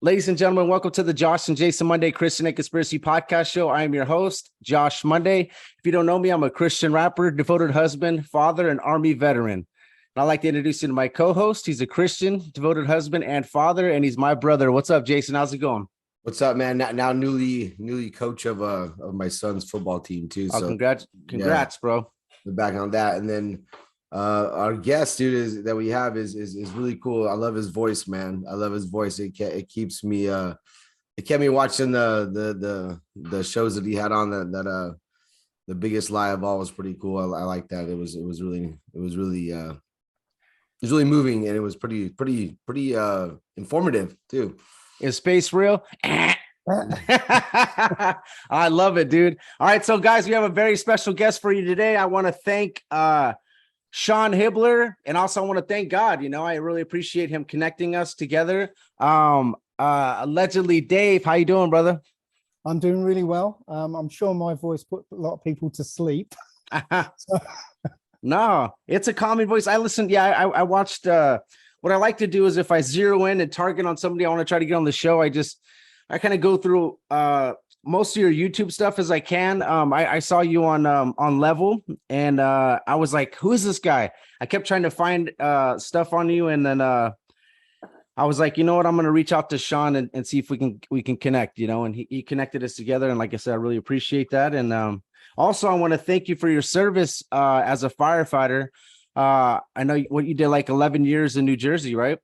Ladies and gentlemen, welcome to the Josh and Jason Monday Christian and Conspiracy Podcast Show. I am your host, Josh Monday. If you don't know me, I'm a Christian rapper, devoted husband, father, and Army veteran. And I'd like to introduce you to my co-host. He's a Christian, devoted husband, and father, and he's my brother. What's up, Jason? How's it going? What's up, man? Now newly coach of my son's football team too. Oh, so congrats, yeah, bro. we're back on that. And then our guest, dude, that we have is really cool. I love his voice, man. I love his voice. It keeps me it kept me watching the shows that he had on that the biggest lie of all was pretty cool. I like that. It was really moving, and it was pretty informative too. Is space real? I love it, dude. All right, so guys, we have a very special guest for you today. I want to thank Sean Hibbler, and also I want to thank God. You know, I really appreciate him connecting us together. Allegedly, Dave, how you doing, brother? I'm doing really well. I'm sure my voice put a lot of people to sleep. No, it's a calming voice. I listened. Yeah, I watched. What I like to do is if I zero in and target on somebody I want to try to get on the show, I kind of go through most of your YouTube stuff as I can. I saw you on Level, and I was like, who is this guy? I kept trying to find stuff on you, and then I was like, you know what, I'm gonna reach out to Sean and see if we can connect, you know, and he connected us together. And like I said, I really appreciate that. And also I want to thank you for your service as a firefighter. I know what you did, like 11 years in New Jersey, right?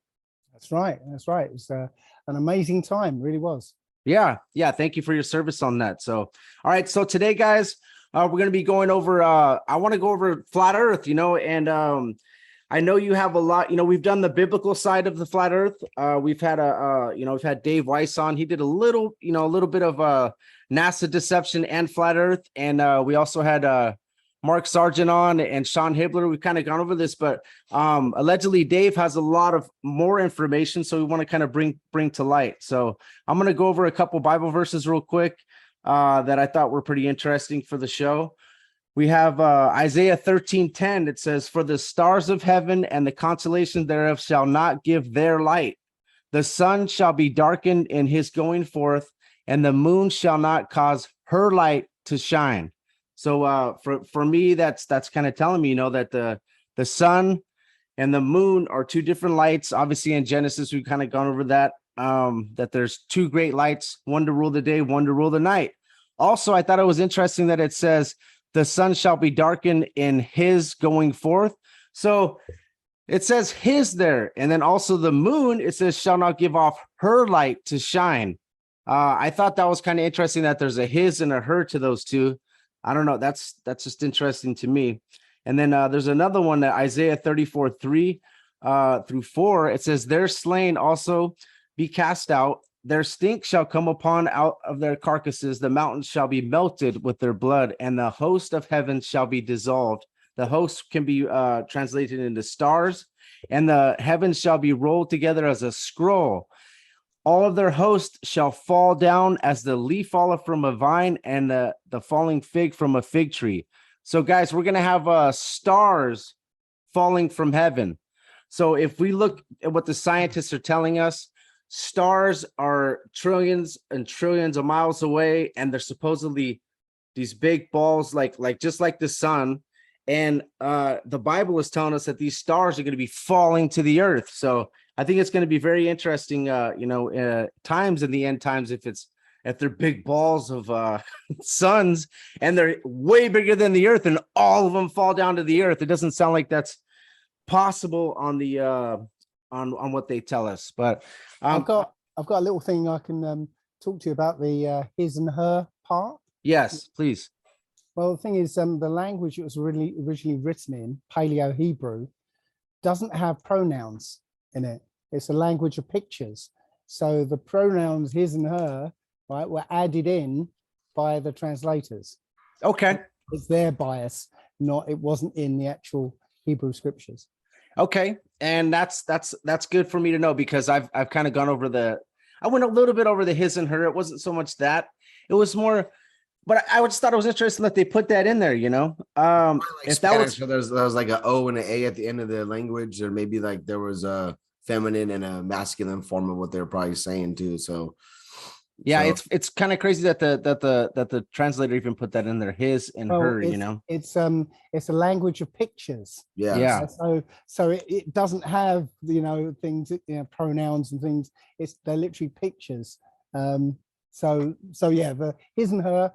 That's right. It was an amazing time, really was. Yeah. Thank you for your service on that. So, all right. So today, guys, we're going to be going over, I want to go over flat earth, you know, and I know you have a lot, you know, we've done the biblical side of the flat earth. We've had we've had Dave Weiss on. He did a little bit of NASA deception and flat earth. And we also had Mark Sargent on and Sean Hibbler. We've kind of gone over this, but allegedly Dave has a lot of more information, so we want to kind of bring to light. So I'm going to go over a couple Bible verses real quick that I thought were pretty interesting for the show. We have Isaiah 13:10. It says, "For the stars of heaven and the constellations thereof shall not give their light. The sun shall be darkened in his going forth, and the moon shall not cause her light to shine." So for me, that's kind of telling me, you know, that the sun and the moon are two different lights. Obviously, in Genesis, we've kind of gone over that, that there's two great lights, one to rule the day, one to rule the night. Also, I thought it was interesting that it says the sun shall be darkened in his going forth. So it says his there. And then also the moon, it says shall not give off her light to shine. I thought that was kind of interesting that there's a his and a her to those two. I don't know. That's just interesting to me. And then there's another one that Isaiah 34:3 through 4. It says, "Their slain also be cast out. Their stink shall come upon out of their carcasses. The mountains shall be melted with their blood, and the host of heaven shall be dissolved." The host can be translated into stars, and the heavens shall be rolled together as a scroll. All of their host shall fall down as the leaf falleth from a vine, and the falling fig from a fig tree. So, guys, we're going to have stars falling from heaven. So if we look at what the scientists are telling us, stars are trillions and trillions of miles away, and they're supposedly these big balls, like just like the sun. And the Bible is telling us that these stars are going to be falling to the earth. So I think it's going to be very interesting, times in the end times, if they're big balls of suns and they're way bigger than the earth and all of them fall down to the earth. It doesn't sound like that's possible on the on what they tell us. But I've got a little thing I can talk to you about the his and her part. Yes, please. Well, the thing is, the language it was really originally written in, Paleo Hebrew, doesn't have pronouns in it. It's a language of pictures. So the pronouns his and her, right, were added in by the translators. Okay. It's their bias, it wasn't in the actual Hebrew scriptures. Okay. And that's good for me to know, because I've kind of gone over I went a little bit over the his and her. It wasn't so much that. It was more, but I just thought it was interesting that they put that in there, you know. Like if Spanish, that was like an O and an A at the end of the language, or maybe like there was feminine and a masculine form of what they're probably saying too. So Yeah, so, it's kind of crazy that the translator even put that in there, his and Well, her, you know. it's a language of pictures. Yeah. So it doesn't have, things, pronouns and things. They're literally pictures. So yeah, the his and her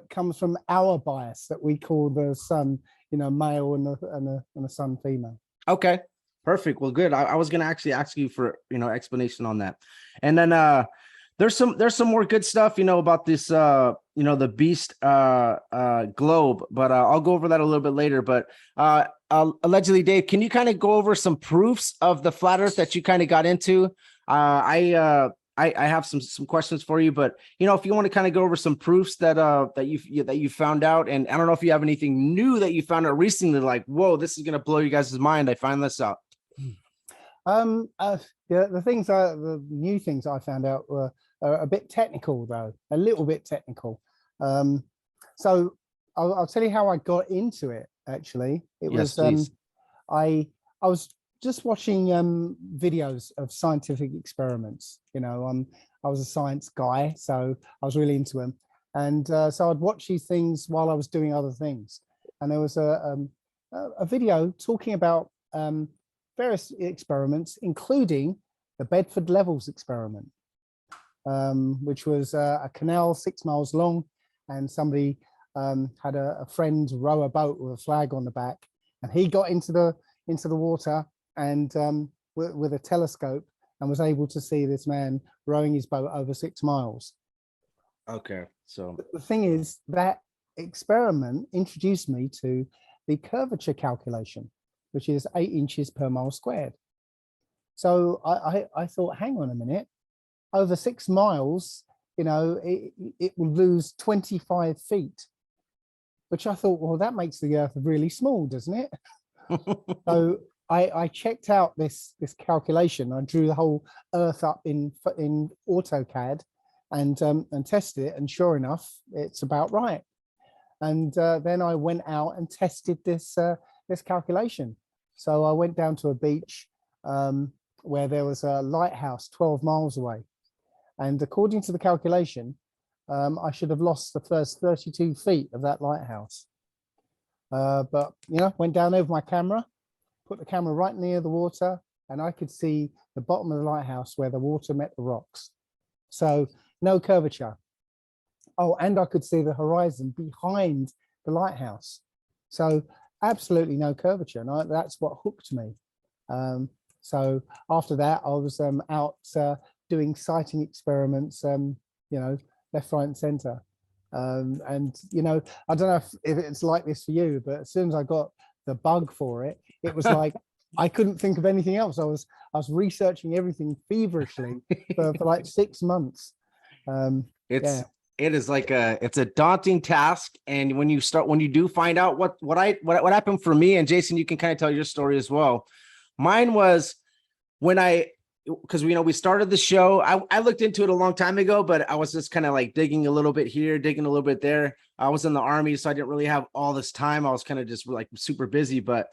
comes from our bias that we call the son, male, and a son female. Okay, perfect. Well, good. I was gonna actually ask you for explanation on that, and then there's some more good stuff about this the beast globe, but I'll go over that a little bit later. But allegedly, Dave, can you kind of go over some proofs of the flat Earth that you kind of got into? I have some questions for you, but if you want to kind of go over some proofs that you found out, and I don't know if you have anything new that you found out recently, like, whoa, this is gonna blow you guys' mind. I find this out. The new things I found out were a bit technical, though, a little bit technical. So I'll tell you how I got into it. Actually, I was just watching videos of scientific experiments. I was a science guy, so I was really into them, and so I'd watch these things while I was doing other things. And there was a video talking about various experiments, including the Bedford Levels experiment, which was a canal 6 miles long, and somebody had a friend row a boat with a flag on the back, and he got into the water and with a telescope, and was able to see this man rowing his boat over 6 miles. Okay, so the thing is, that experiment introduced me to the curvature calculation, which is 8 inches per mile squared. So I thought, hang on a minute, over 6 miles, it will lose 25 feet, which I thought, well, that makes the Earth really small, doesn't it? So I checked out this calculation. I drew the whole Earth up in AutoCAD and tested it, and sure enough, it's about right. And then I went out and tested this calculation. So I went down to a beach where there was a lighthouse 12 miles away, and according to the calculation, I should have lost the first 32 feet of that lighthouse. But went down over my camera, put the camera right near the water, and I could see the bottom of the lighthouse where the water met the rocks. So no curvature. Oh, and I could see the horizon behind the lighthouse. So absolutely no curvature, and that's what hooked me. So after that, I was out doing sighting experiments, left, right, and center. And I don't know if it's like this for you, but as soon as I got the bug for it, it was like I couldn't think of anything else. I was researching everything feverishly for like 6 months. It is like it's a daunting task, and when you do find out what happened for me, and Jason, you can kind of tell your story as well. Mine was because we started the show. I looked into it a long time ago, but I was just kind of like digging a little bit here, digging a little bit there. I was in the Army, so I didn't really have all this time. I was kind of just like super busy. But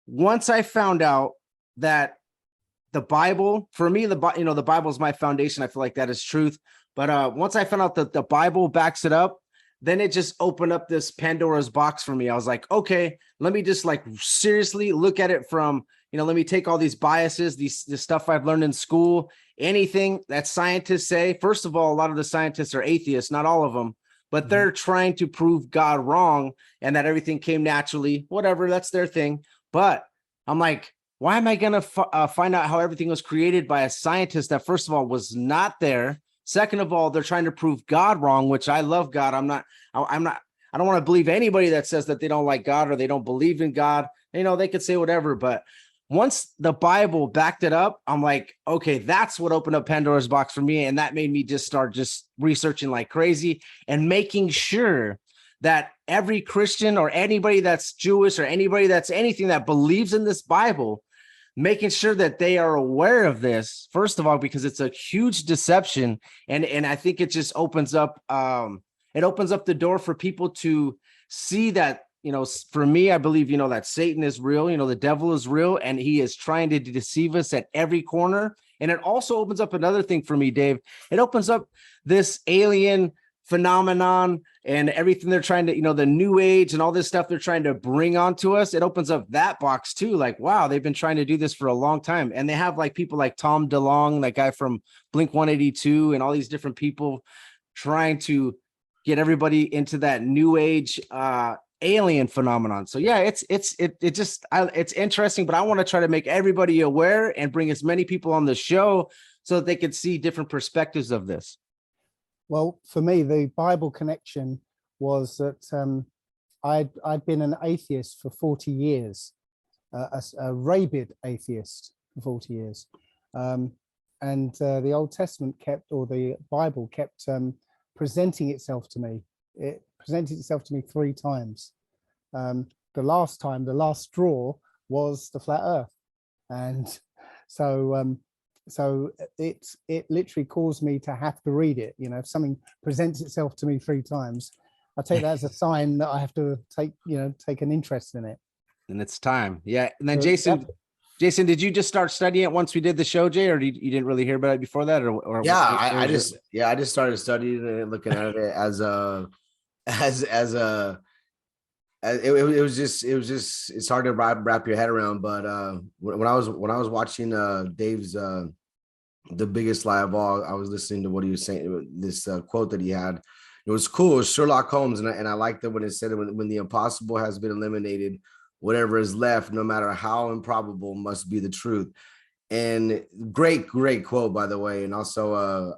once I found out that the Bible, for me, the Bible is my foundation. I feel like that is truth. But once I found out that the Bible backs it up, then it just opened up this Pandora's box for me. I was like, okay, let me just like seriously look at it from, let me take all these biases, this stuff I've learned in school, anything that scientists say. First of all, a lot of the scientists are atheists, not all of them, but they're trying to prove God wrong and that everything came naturally, whatever, that's their thing. But I'm like, why am I going to find out how everything was created by a scientist that, first of all, was not there? Second of all, they're trying to prove God wrong, which I love God. I don't want to believe anybody that says that they don't like God or they don't believe in God. They could say whatever, but once the Bible backed it up, I'm like, okay, that's what opened up Pandora's box for me. And that made me just start researching like crazy and making sure that every Christian or anybody that's Jewish or anybody that's anything that believes in this Bible, making sure that they are aware of this, first of all, because it's a huge deception. And I think it just opens up, the door for people to see that for me, I believe, that Satan is real, the devil is real, and he is trying to deceive us at every corner. And it also opens up another thing for me, Dave. It opens up this alien phenomenon and everything they're trying to, the new age and all this stuff they're trying to bring onto us. It opens up that box too. Like, wow, they've been trying to do this for a long time. And they have like people like Tom DeLonge, that guy from Blink 182, and all these different people trying to get everybody into that new age alien phenomenon. So yeah, it's interesting, but I want to try to make everybody aware and bring as many people on the show so that they could see different perspectives of this. Well, for me, the Bible connection was that I'd been an atheist for 40 years, a rabid atheist for 40 years. And the Old Testament or the Bible kept presenting itself to me. It presented itself to me 3 times. The last straw was the flat earth. And so it literally caused me to have to read it. If something presents itself to me 3 times, I take that as a sign that I have to take an interest in it. And it's time. Yeah. And then Jason, did you just start studying it once we did the show, Jay, or you didn't really hear about it before that? Or I just started studying it, looking at it it's hard to wrap your head around. But when I was watching Dave's The Biggest Lie of All, I was listening to what he was saying, this quote that he had. It was cool. It was Sherlock Holmes, and I liked it when it said, when the impossible has been eliminated, whatever is left, no matter how improbable, must be the truth. And great quote, by the way. And also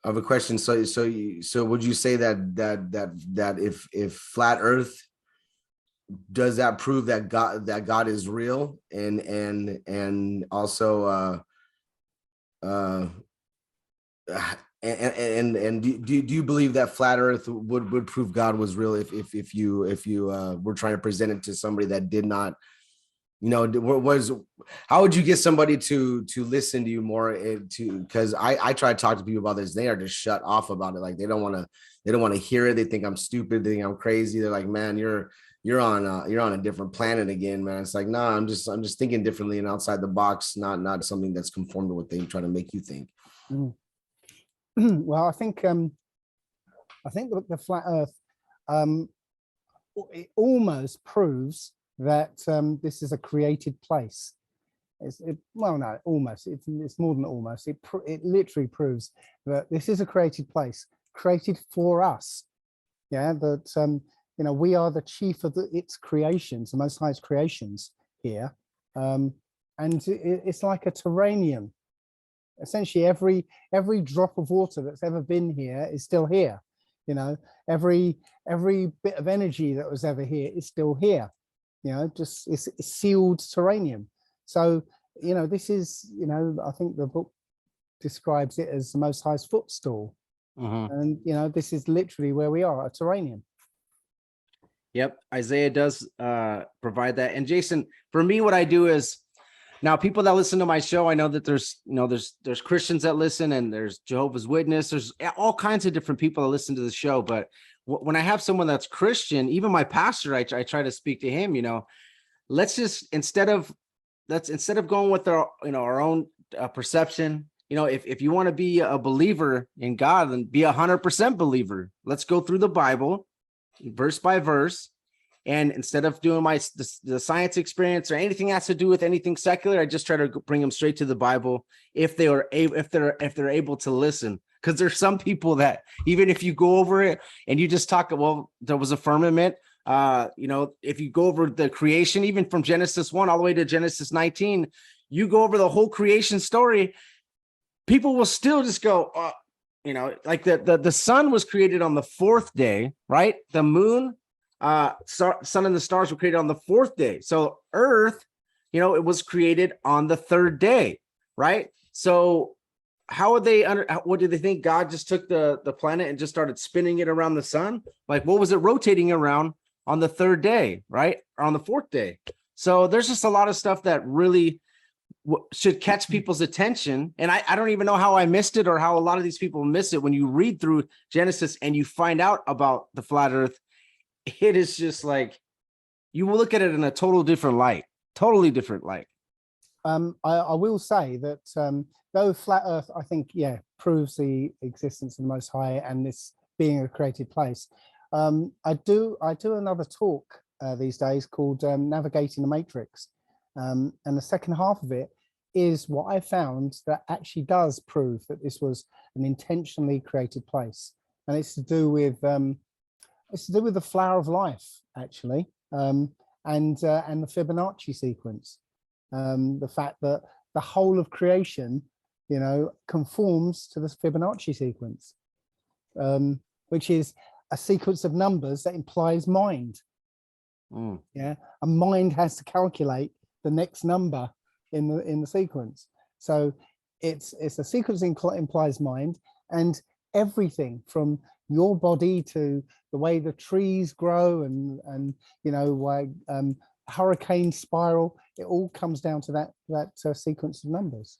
I have a question. So would you say that if flat Earth, does that prove that God is real? And also and do you believe that flat Earth would prove God was real if you were trying to present it to somebody that did not, how would you get somebody to listen to you more? Because I try to talk to people about this, they are just shut off about it. Like they don't want to hear it. They think I'm stupid. They think I'm crazy. They're like, man, you're on a different planet again, man. It's like, nah, I'm just thinking differently and outside the box, not something that's conformed to what they try to make you think. Well, I think that the flat Earth, it almost proves that this is a created place. It's more than almost. It literally proves that this is a created place, created for us. Yeah, that we are the chief of its creations, the Most High's creations here, and it's like a terrarium. Essentially, every drop of water that's ever been here is still here. Every bit of energy that was ever here is still here. Just it's sealed terrarium. So this is I think the book describes it as the Most High's footstool. And this is literally where we are, a terrarium. Yep, Isaiah does provide that. And Jason, for me, what I do is, now people that listen to my show, I know that there's Christians that listen, and there's Jehovah's Witness, there's all kinds of different people that listen to the show. But when I have someone that's Christian, even my pastor, I try to speak to him, let's just, instead of going with our own perception, if you want to be a believer in God, then be 100% believer. Let's go through the Bible verse by verse. And instead of doing the science experience or anything that has to do with anything secular, I just try to bring them straight to the Bible if they're able to listen. Because there's some people that even if you go over it and you just talk, well, there was a firmament. If you go over the creation, even from Genesis 1 all the way to Genesis 19, you go over the whole creation story, people will still just go, like the sun was created on the 4th day, right? The moon, sun and the stars were created on the 4th day. So Earth, it was created on the 3rd day, right? So how would what did they think? God just took the planet and just started spinning it around the sun? Like, what was it rotating around on the 3rd day, right? Or on the 4th day? So there's just a lot of stuff that really should catch people's attention. And I don't even know how I missed it, or how a lot of these people miss it. When you read through Genesis and you find out about the flat Earth, it is just like you will look at it in a totally different light. I will say that though flat Earth, I think, proves the existence of the Most High and this being a created place. I do another talk these days called Navigating the Matrix, and the second half of it is what I found that actually does prove that this was an intentionally created place, and it's to do with the flower of life, actually, and the Fibonacci sequence. The fact that the whole of creation, conforms to this Fibonacci sequence, which is a sequence of numbers that implies mind. Yeah, a mind has to calculate the next number in the sequence. So it's a sequence implies mind, and everything from your body to the way the trees grow and why hurricane spiral, it all comes down to that sequence of numbers.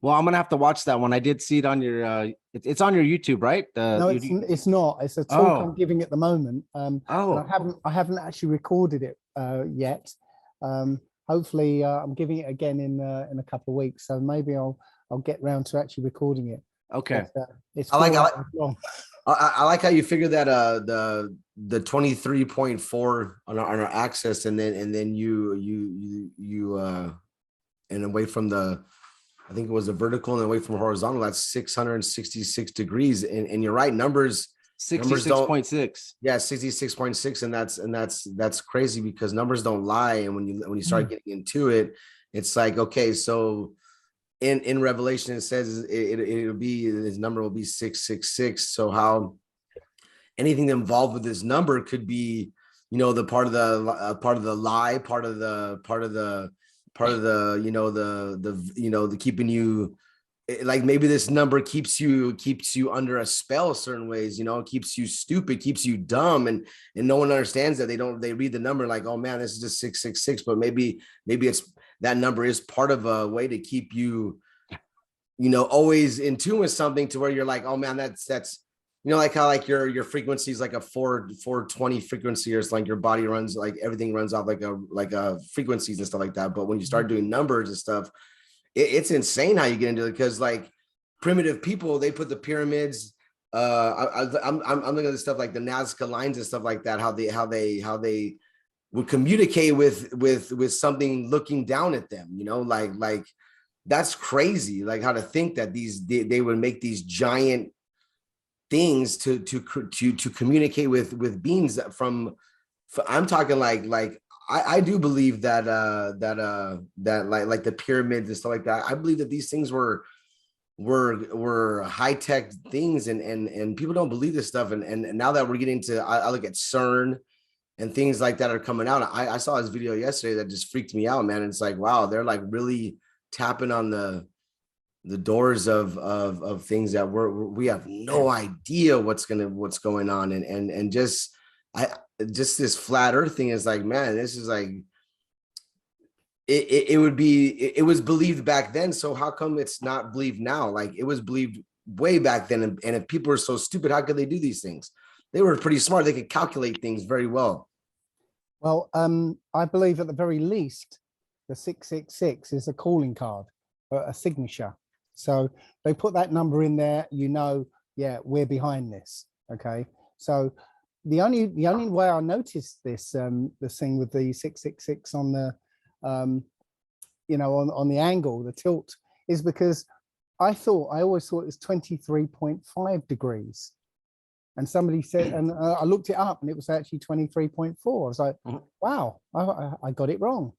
Well, I'm gonna have to watch that one. I did see it on your it's on your YouTube, right? No, it's not. It's a talk I'm giving at the moment. I haven't actually recorded it yet. Hopefully I'm giving it again in a couple of weeks, so maybe I'll get round to actually recording it. Okay. It's I like how you figure that the 23.4 on our axis, and then you and away from the, I think it was a vertical and away from horizontal, that's 666 degrees. And you're right, numbers 66.6. Yeah, 66.6. And that's crazy because numbers don't lie. And when you start getting into it, it's like, okay, so in Revelation, it says it'll be, this number will be 666. So how anything involved with this number could be, the part of the lie, part of the keeping you, like maybe this number keeps you under a spell certain ways, keeps you stupid, keeps you dumb, and no one understands that. They read the number like, oh man, this is just 666, but maybe it's that number is part of a way to keep you, always in tune with something, to where you're like, oh man, that's like how like your frequency is like a 420 frequency, or it's like your body runs, like everything runs off like a frequencies and stuff like that. But when you start doing numbers and stuff, it's insane how you get into it, because like primitive people, they put the pyramids. I'm looking at the stuff like the Nazca lines and stuff like that, how they would communicate with something looking down at them, like that's crazy. Like how to think that they would make these giant things to communicate with beings from I'm talking like I do believe that like the pyramids and stuff like that. I believe that these things were high-tech things, and people don't believe this stuff. And now that we're getting to, I look at CERN and things like that are coming out. I saw this video yesterday that just freaked me out, man. It's like, wow, they're like really tapping on the doors of things that we have no idea what's going on. And just this flat earth thing is like, man, this is like, it was believed back then. So how come it's not believed now? Like it was believed way back then. And if people are so stupid, how could they do these things? They were pretty smart. They could calculate things very well. Well, I believe at the very least, the 666 is a calling card, a signature. So they put that number in there, yeah, we're behind this. Okay. So the only way I noticed this, the thing with the 666 on the, on the angle, the tilt, is because I always thought it was 23.5 degrees. And somebody said, and I looked it up and it was actually 23.4. I was like, wow, I got it wrong.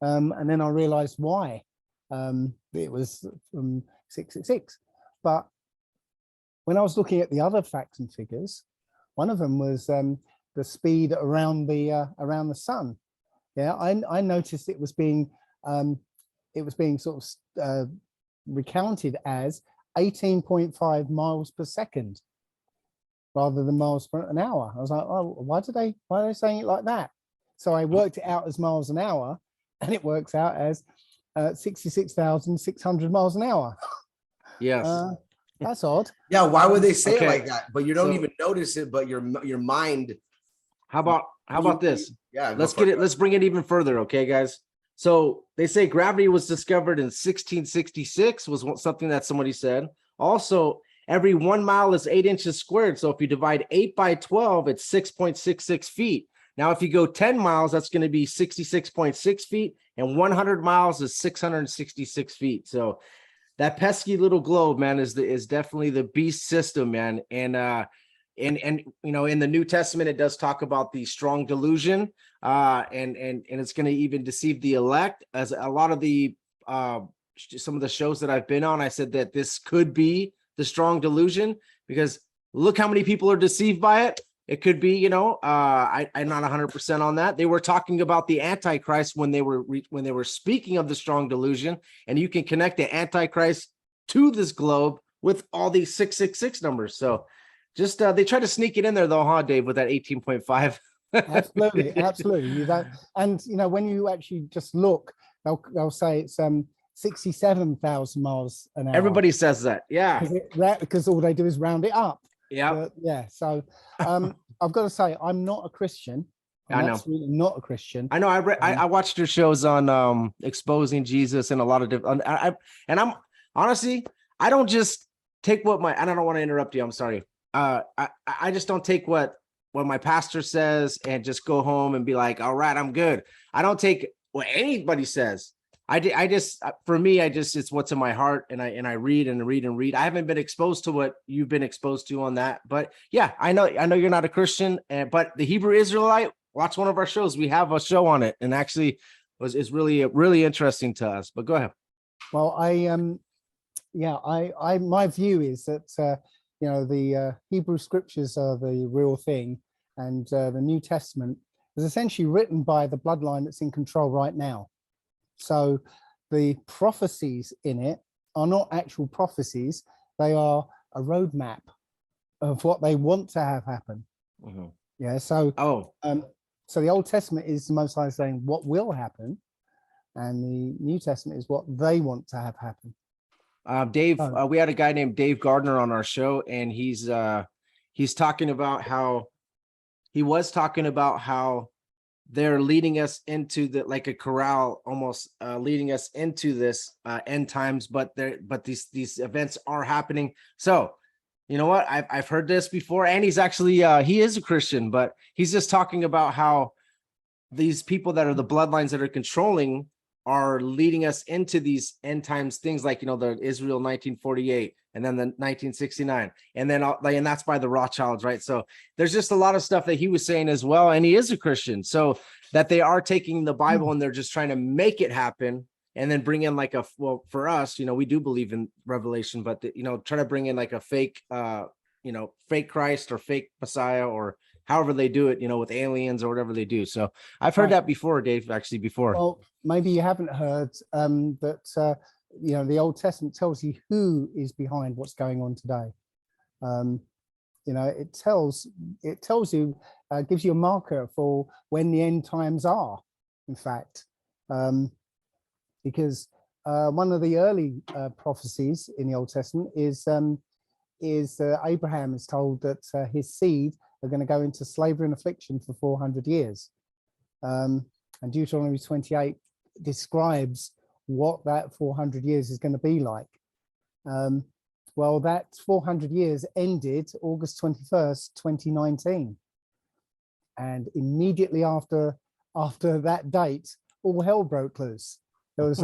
And then I realized why. It was 666. But when I was looking at the other facts and figures, one of them was the speed around the sun. Yeah, I noticed it was being sort of recounted as 18.5 miles per second rather than miles per an hour. I was like, oh, why are they saying it like that? So I worked it out as miles an hour, and it works out as 66,600 miles an hour. Yes. That's odd. Yeah, why would they say it like that? But you don't even notice it, but your mind How about this? Yeah, go Let's for get it. Let's bring it even further, okay, guys? So they say gravity was discovered in 1666 was something that somebody said. Also, every 1 mile is 8 inches squared. So if you divide 8 by 12, it's 6.66 feet. Now, if you go 10 miles, that's going to be 66.6 feet, and 100 miles is 666 feet. So that pesky little globe, man, is definitely the beast system, man. And you know, in the New Testament, it does talk about the strong delusion, and it's going to even deceive the elect. As a lot of the some of the shows that I've been on, I said that this could be the strong delusion, because look how many people are deceived by it. It could be, you know, I'm not 100% on that. They were talking about the Antichrist when they were speaking of the strong delusion, and you can connect the Antichrist to this globe with all these 666 numbers. So just they try to sneak it in there though, huh, Dave, with that 18.5. Absolutely. You don't, and you know, when you actually just look, they'll say it's 67,000 miles an hour. Everybody says that, yeah. Because all they do is round it up. Yeah. Yeah. So I've got to say, I'm not a Christian. I know. Absolutely not a Christian. I know. I watched your shows on exposing Jesus and a lot of different. And I'm honestly, I don't just take what I don't want to interrupt you. I'm sorry. I just don't take what my pastor says and just go home and be like, all right, I'm good. I don't take what anybody says. I just, for me, it's what's in my heart, and I read and read and read. I haven't been exposed to what you've been exposed to on that, but yeah, I know you're not a Christian, but the Hebrew Israelite, watch one of our shows. We have a show on it, and actually is really interesting to us. But go ahead. Well, my view is that you know, the Hebrew scriptures are the real thing, and the New Testament is essentially written by the bloodline that's in control right now. So the prophecies in it are not actual prophecies; they are a roadmap of what they want to have happen. Mm-hmm. Yeah. So so the Old Testament is the Most High saying what will happen, and the New Testament is what they want to have happen. Dave, we had a guy named Dave Gardner on our show, and he's talking about how they're leading us into like a corral, almost leading us into this end times, but these events are happening. So you know what, I've heard this before, and he's actually he is a Christian, but he's just talking about how these people that are the bloodlines that are controlling are leading us into these end times things, like, you know, the Israel 1948, and then the 1969, and then and that's by the Rothschilds, right? So there's just a lot of stuff that he was saying as well, and he is a Christian, so that they are taking the Bible and they're just trying to make it happen, and then bring in like for us, you know, we do believe in Revelation, but you know, try to bring in like a fake fake Christ or fake Messiah, or however they do it, you know, with aliens or whatever they do. So I've heard that before, Dave, actually before. Well, maybe you haven't heard that, you know, the Old Testament tells you who is behind what's going on today. You know, it tells you, gives you a marker for when the end times are, in fact, because one of the early prophecies in the Old Testament is Abraham is told that his seed are going to go into slavery and affliction for 400 years. And Deuteronomy 28 describes what that 400 years is going to be like. Well, that 400 years ended August 21st, 2019. And immediately after that date, all hell broke loose. There was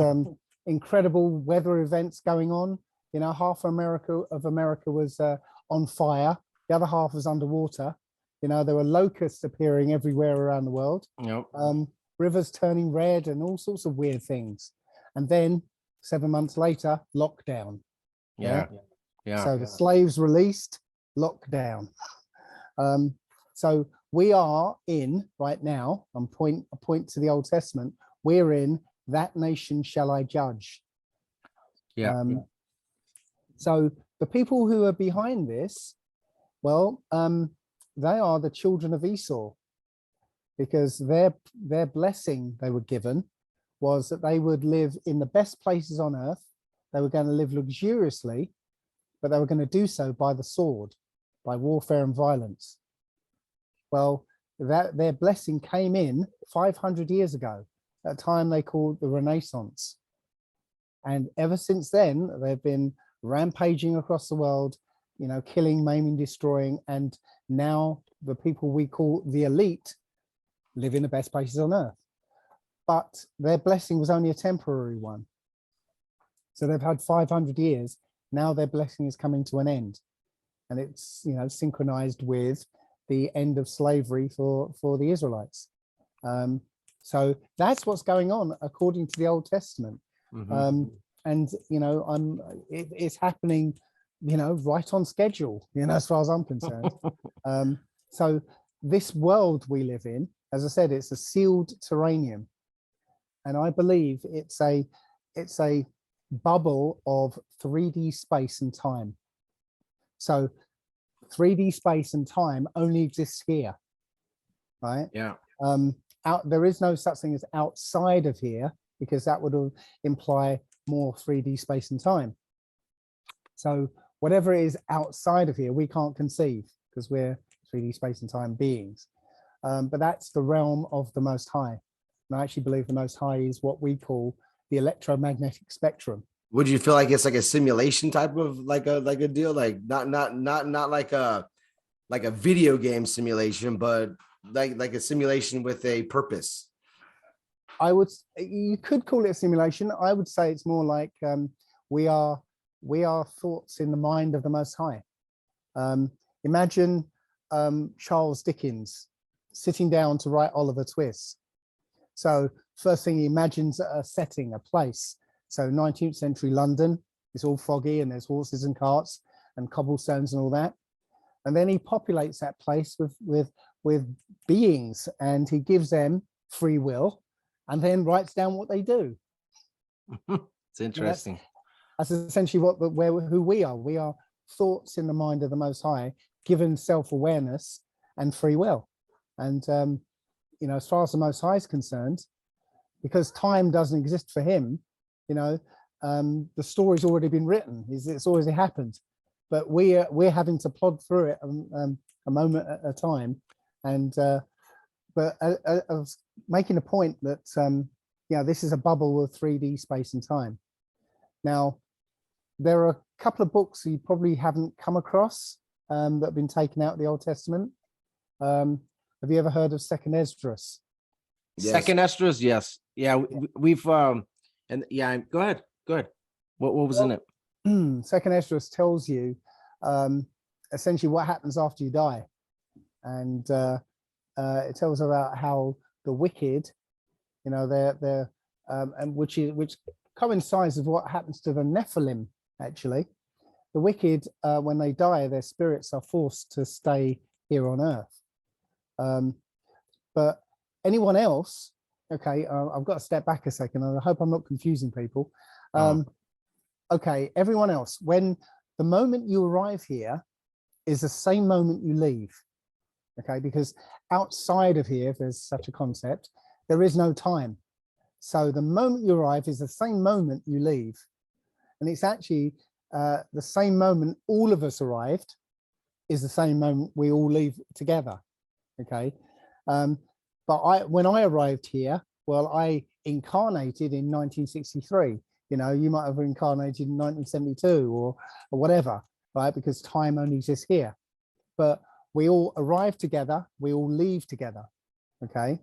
incredible weather events going on. You know, half of America was on fire. The other half was underwater. You know, there were locusts appearing everywhere around the world. Yep. Rivers turning red and all sorts of weird things. And then 7 months later, lockdown. Yeah. So the slaves released, lockdown. So we are in right now, and point to the Old Testament, we're in that nation shall I judge. So the people who are behind this, well, they are the children of Esau, because their blessing they were given was that they would live in the best places on earth. They were going to live luxuriously, but they were going to do so by the sword, by warfare and violence. Well, that their blessing came in 500 years ago, at a time they called the Renaissance. And ever since then, they've been rampaging across the world, you know, killing, maiming, destroying. And now the people we call the elite live in the best places on earth. But their blessing was only a temporary one. So they've had 500 years. Now their blessing is coming to an end. And it's, you know, synchronized with the end of slavery for the Israelites. So that's what's going on according to the Old Testament. And, you know, it's happening, you know, right on schedule, you know, as far as I'm concerned. So this world we live in, as I said, it's a sealed terranium. And I believe it's a bubble of 3D space and time. So 3D space and time only exists here, right? Yeah. There is no such thing as outside of here, because that would imply more 3D space and time. So whatever is outside of here, we can't conceive, because we're 3D space and time beings. But that's the realm of the Most High. And I actually believe the Most High is what we call the electromagnetic spectrum. Would you feel like it's like a simulation type of like a deal, like not like a video game simulation, but like a simulation with a purpose? You could call it a simulation. I would say it's more like we are thoughts in the mind of the Most High. Imagine Charles Dickens sitting down to write Oliver Twist. So first thing he imagines a setting, a place. So 19th century London, it's all foggy and there's horses and carts and cobblestones and all that. And then he populates that place with beings, and he gives them free will and then writes down what they do. It's interesting. That's essentially who we are. We are thoughts in the mind of the Most High, given self-awareness and free will. And, you know, as far as the Most High is concerned, because time doesn't exist for him, you know, the story's already been written. It's already happened, but we're having to plod through it a moment at a time. And but I was making a point that yeah, this is a bubble of 3D space and time. Now, there are a couple of books you probably haven't come across that have been taken out of the Old Testament. Have you ever heard of Second Esdras? Yes. Second Esdras, yes. Yeah, we've and yeah, go ahead. What was in it? Second Esdras tells you essentially what happens after you die, and it tells about how the wicked, you know, they're and which coincides with what happens to the Nephilim. Actually, the wicked, when they die, their spirits are forced to stay here on earth. But anyone else, okay, I've got to step back a second, and I hope I'm not confusing people. Okay, everyone else, when the moment you arrive here is the same moment you leave, okay, because outside of here, if there's such a concept, there is no time. So the moment you arrive is the same moment you leave. And it's actually the same moment all of us arrived is the same moment we all leave together, okay? But when I arrived here, well, I incarnated in 1963. You know, you might have incarnated in 1972 or whatever, right? Because time only exists here. But we all arrive together, we all leave together, okay?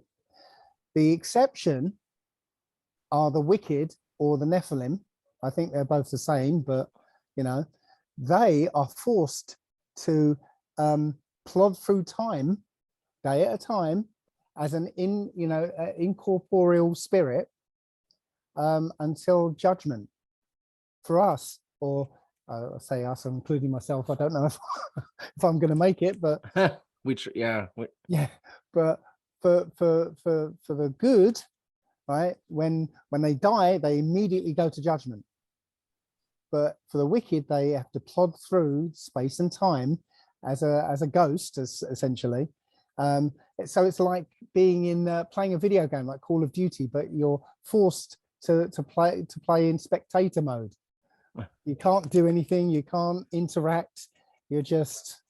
The exception are the wicked or the Nephilim. I think they're both the same, but, you know, they are forced to plod through time, day at a time, as an incorporeal spirit until judgment. For us, or I say us, including myself, I don't know if I'm going to make it, but yeah, but for the good, right? When they die, they immediately go to judgment. But for the wicked, they have to plod through space and time as a ghost, essentially. So it's like being in playing a video game like Call of Duty, but you're forced to play in spectator mode. You can't do anything, you can't interact, you're just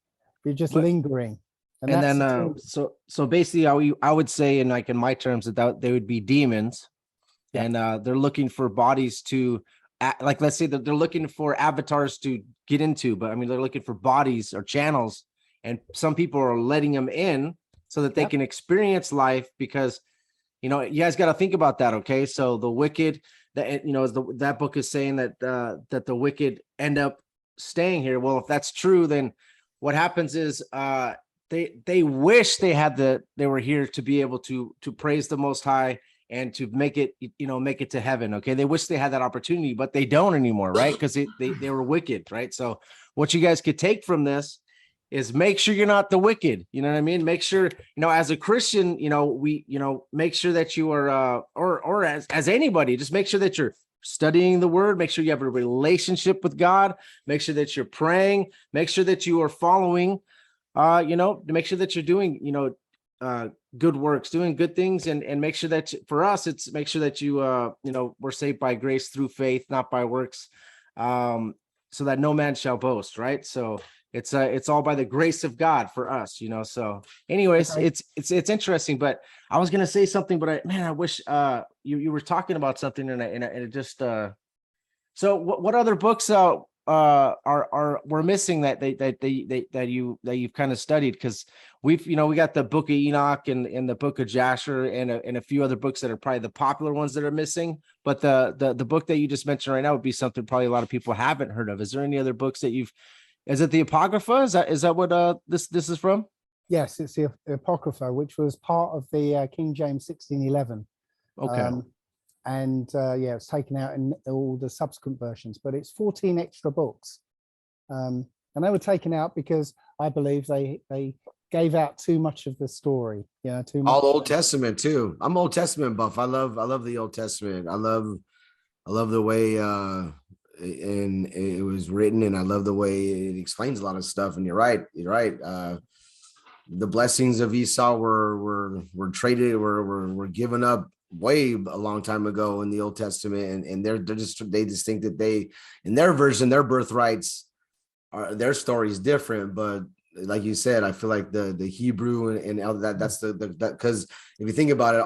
lingering. And And that's then the thing. so basically I would say in like in my terms that they would be demons. Yeah. And they're looking for bodies to like, let's say that they're looking for avatars to get into, but I mean they're looking for bodies or channels, and some people are letting them in so that they Yep. can experience life, because you guys got to think about that. Okay, so the wicked, that that book is saying that that the wicked end up staying here. Well, if that's true, then what happens is they wish they were here to be able to praise the Most High and to make it to heaven. Okay, they wish they had that opportunity, but they don't anymore, right? Because they were wicked, right? So what you guys could take from this is make sure you're not the wicked. You know what I mean? Make sure, as a Christian, make sure that you are, or as anybody, just make sure that you're studying the word, make sure you have a relationship with God, make sure that you're praying, make sure that you are following, to make sure that you're doing, good works, doing good things, and make sure that for us, it's make sure that you, we're saved by grace through faith, not by works, so that no man shall boast, right? So it's all by the grace of God for us, So anyways, Okay. it's interesting, but I was going to say something, but I wish you were talking about something, and it just so what other books are we're missing that you've kind of studied? Because we got the Book of Enoch and the Book of Jasher and a few other books that are probably the popular ones that are missing, but the book that you just mentioned right now would be something probably a lot of people haven't heard of. Is there any other books that is it the Apocrypha? Is that what this is from? Yes, it's the Apocrypha, which was part of the King James 1611. Okay. Yeah, it's taken out in all the subsequent versions, but it's 14 extra books. And they were taken out because I believe they gave out too much of the story, too much. All Old Testament too. I'm Old Testament buff. I love the Old Testament. I love the way and it was written, and I love the way it explains a lot of stuff. And you're right. The blessings of Esau were traded, were given up way a long time ago in the Old Testament, and they just think that they, in their version, their birthrights are, their story is different. But like you said, I feel like the Hebrew and that's the because if you think about it,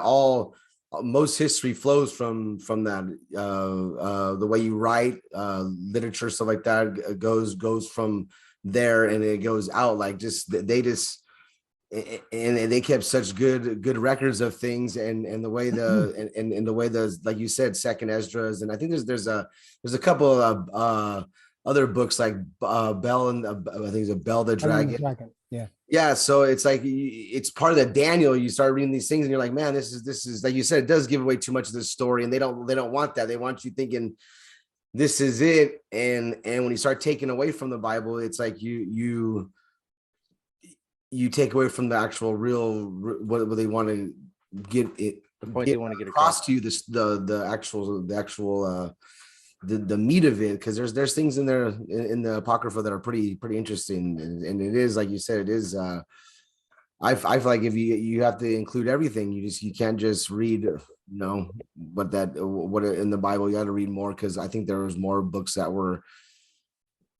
most history flows from that. The way you write, literature, stuff like that goes from there, and it goes out. Like and they kept such good records of things, and the way and the way like you said, Second Esdras, and I think there's a couple of other books like Bell and I think it's a Bell the Dragon. Yeah, so it's like it's part of the Daniel. You start reading these things, and you're like, man, this is like you said, it does give away too much of this story, and they don't want that. They want you thinking this is it, and when you start taking away from the Bible, it's like you take away from the actual real what they want to get it. The point they want to get across to you, the actual the meat of it, because there's things in there in the Apocrypha that are pretty interesting, and it is like you said, it is I feel like if you have to include everything, you can't just read what in the Bible. You got to read more, because I think there was more books that were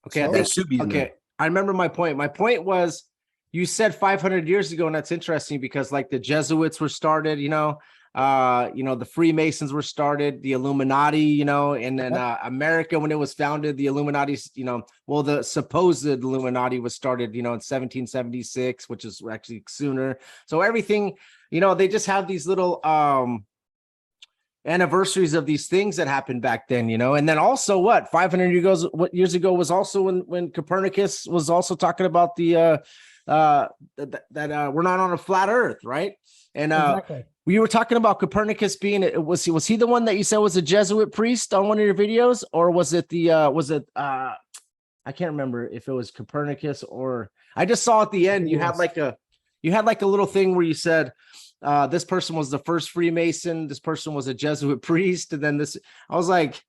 okay. that should be okay. I remember my point. My point was, you said 500 years ago, and that's interesting because like the Jesuits were started, the Freemasons were started, the Illuminati, and then America, when it was founded, the Illuminati, the supposed Illuminati was started, in 1776, which is actually sooner. So everything, they just have these little anniversaries of these things that happened back then, and then also 500 years ago was also when Copernicus was also talking about the that we're not on a flat earth, right? And Exactly. we were talking about Copernicus being, was he the one that you said was a Jesuit priest on one of your videos, or was it I can't remember if it was Copernicus, or I just saw at the end you had like a little thing where you said this person was the first Freemason, this person was a Jesuit priest, and then I was like,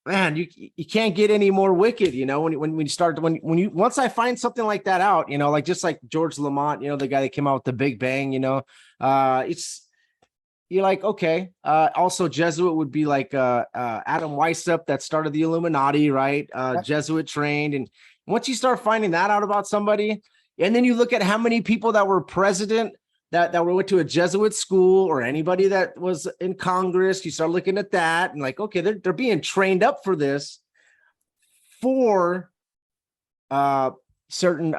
man, you can't get any more wicked, when you start, once I find something like that out, like just like George Lamont, the guy that came out with the Big Bang, you're like, okay. Also Jesuit would be like Adam Weishaupt that started the Illuminati, right? Jesuit trained. And once you start finding that out about somebody, And then you look at how many people that were president that went to a Jesuit school, or anybody that was in Congress. You start looking at that and like, okay, they're being trained up for this for certain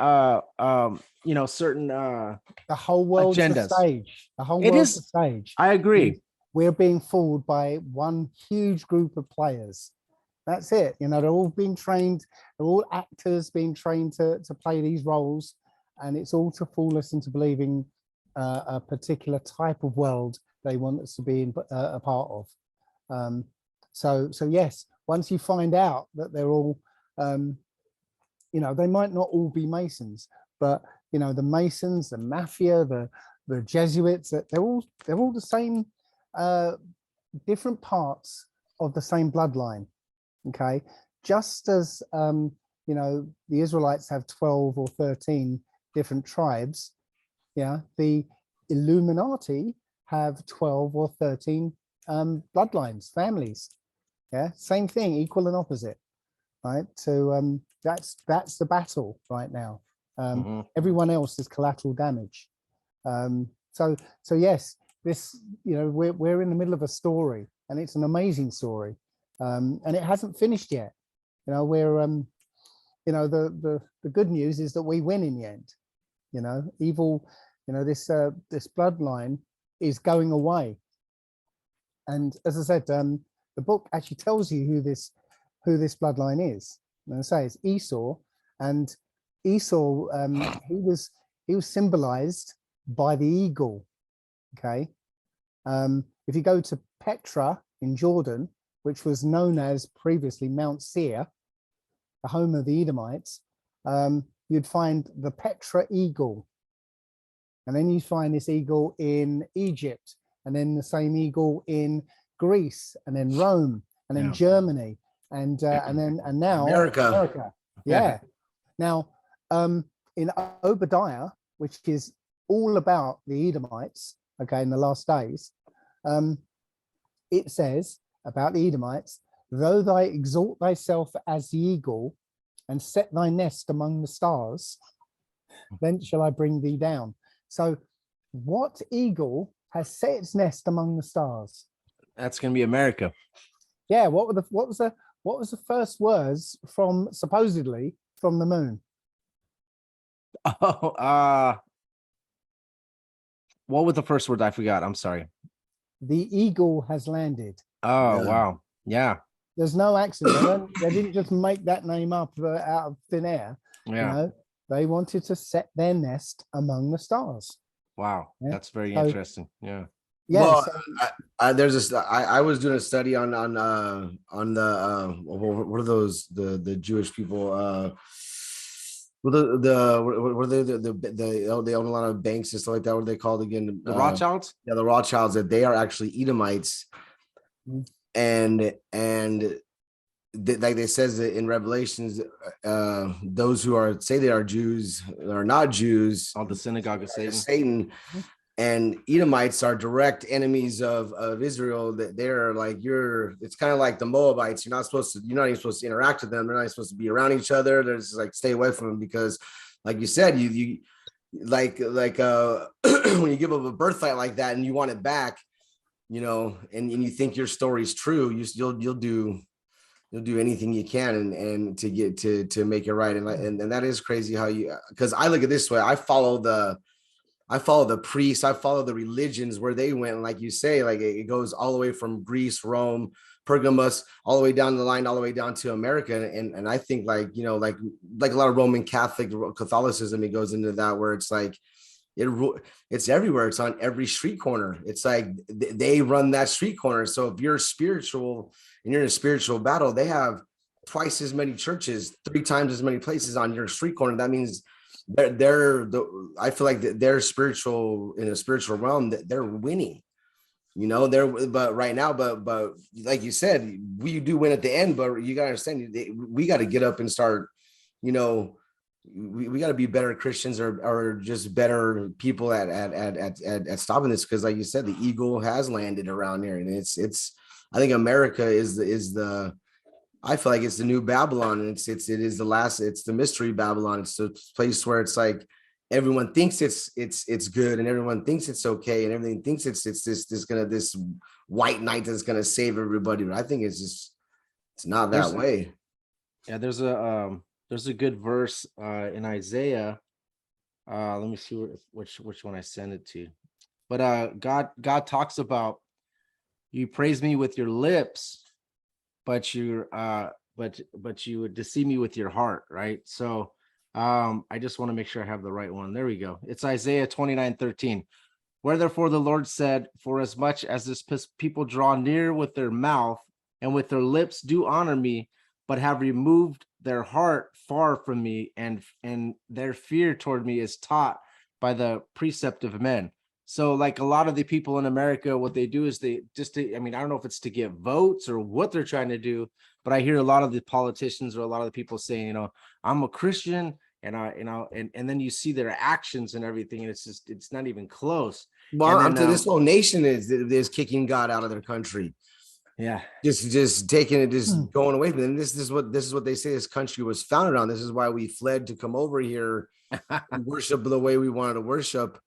certain The whole world's agendas. the stage. The whole It world's is. the stage. I agree. We're being fooled by one huge group of players. That's it. You know, they're all being trained. They're all actors being trained to play these roles, and it's all to fool us into believing a particular type of world they want us to be a part of. So yes, once you find out that they're all, you know, they might not all be Masons, but you know, the Masons, the Mafia, the Jesuits, they're all the same, different parts of the same bloodline. Okay, just as you know, the Israelites have 12 or 13 different tribes. Yeah, the Illuminati have 12 or 13 bloodlines, families. Yeah, same thing, equal and opposite, right? So that's the battle right now. Everyone else is collateral damage. So yes, this, you know, we're in the middle of a story, and it's an amazing story, and it hasn't finished yet. You know, we're you know, the good news is that we win in the end. You know, evil, you know, this bloodline is going away. And as I said, the book actually tells you who this bloodline is. And I say it's Esau, and Esau, he was symbolized by the eagle. Okay, if you go to Petra in Jordan, which was known as previously Mount Seir, the home of the Edomites, you'd find the Petra eagle. And then you find this eagle in Egypt, and then the same eagle in Greece, and then Rome, and then Germany, and now America. Yeah. Now, in Obadiah, which is all about the Edomites, okay, in the last days, it says about the Edomites, though thou exalt thyself as the eagle and set thy nest among the stars, then shall I bring thee down. So what eagle has set its nest among the stars? That's going to be America. Yeah. What was the first words from, supposedly, from the moon? Oh, what was the first word? I forgot. I'm sorry. The eagle has landed. Oh, Yeah. wow. Yeah. There's no accident. They didn't just make that name up out of thin air. Yeah. You know, they wanted to set their nest among the stars. Wow. Yeah. That's very So, interesting. Yeah. Yeah. Well, So, there's this. I was doing a study on the what are those the Jewish people? What are they own a lot of banks and stuff like that. What are they called again? The Rothschilds? Yeah, the Rothschilds. That they are actually Edomites, and like they says in Revelations, those who say they are Jews are not Jews. All the synagogue of Satan. Satan. And Edomites are direct enemies of Israel. That they're like, it's kind of like the Moabites. You're not even supposed to interact with them. They're not even supposed to be around each other. They're just like, stay away from them, because like you said, you like when you give up a birthright like that and you want it back, you know, and you think your story's true, you'll do anything you can and to get to make it right. And that is crazy how because I look at it this way. I follow the priests, I follow the religions where they went. And like you say, like it goes all the way from Greece, Rome, Pergamus, all the way down the line, all the way down to America. And I think like, you know, like a lot of Roman Catholicism, it goes into that, where it's like, it's everywhere. It's on every street corner. It's like they run that street corner. So if you're spiritual and you're in a spiritual battle, they have twice as many churches, 3 times as many places on your street corner. That means I feel like they're spiritual, in a spiritual realm, that they're winning, you know, but right now, but like you said, we do win at the end, but you gotta understand, we got to get up and start, you know, we got to be better Christians or just better people at stopping this. Cause like you said, the eagle has landed around here, and I think America is the I feel like it's the new Babylon, and it's the mystery Babylon. It's the place where it's like everyone thinks it's good, and everyone thinks it's okay, and everything thinks it's this white knight that's gonna save everybody. But I think it's not that way. Yeah, there's a good verse in Isaiah. Let me see which one I send it to. But God talks about, you praise me with your lips, but you would deceive me with your heart, right? So I just want to make sure I have the right one. There we go. It's Isaiah 29:13. Where therefore the Lord said, for as much as this people draw near with their mouth and with their lips do honor me, but have removed their heart far from me, and their fear toward me is taught by the precept of men. So like a lot of the people in America, what they do is I mean, I don't know if it's to get votes or what they're trying to do, but I hear a lot of the politicians or a lot of the people saying, you know, I'm a Christian, and and then you see their actions and everything, and it's not even close. Well, And then, this whole nation is kicking God out of their country. Yeah, just taking it, just going away from them. This is what they say this country was founded on. This is why we fled to come over here and worship the way we wanted to worship,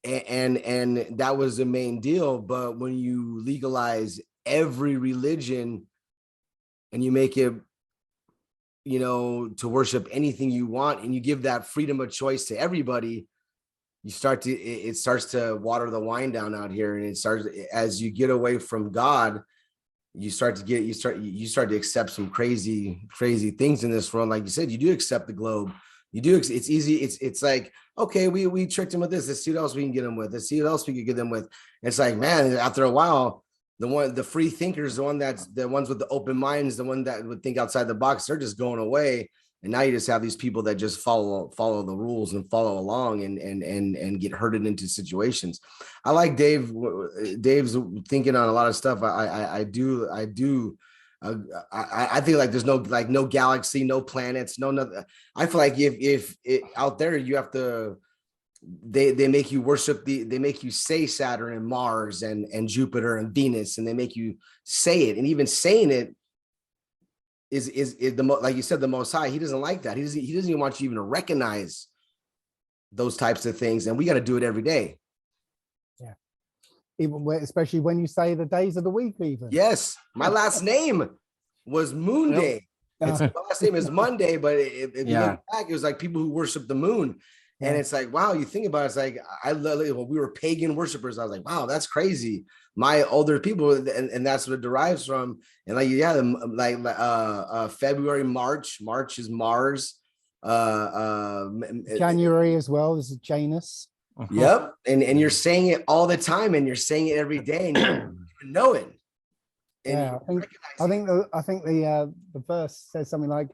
and that was the main deal. But when you legalize every religion and you make it, you know, to worship anything you want, and you give that freedom of choice to everybody, it starts to water the wine down out here. And it starts, as you get away from God, you start to accept some crazy things in this world. Like you said, you do accept the globe. You do. It's easy. It's like, okay, we tricked him with this. Let's see what else we can get him with. Let's see what else we can get them with. It's like, man, after a while, the free thinkers, the ones with the open minds, the one that would think outside the box, they're just going away. And now you just have these people that just follow the rules and follow along and get herded into situations. I like Dave's thinking on a lot of stuff. I think like there's no galaxy, no planets, no nothing. I feel like if out there you have to, they make you worship they make you say Saturn and Mars and Jupiter and Venus, and they make you say it, and even saying it is like you said, the Most High. He doesn't like that. He doesn't even want you even to recognize those types of things, and we got to do it every day. Yeah, especially when you say the days of the week. Even yes, my last name was Moon Day. My last name is Monday, but if you look back, it was like people who worship the moon. And it's like, wow, you think about it, it's like, when we were pagan worshipers, I was like, wow, that's crazy. My older people, and that's what it derives from. And like, February, March is Mars. January as well is Janus. Yep. And you're saying it all the time, and you're saying it every day, and you don't even know it. And I think the verse says something like,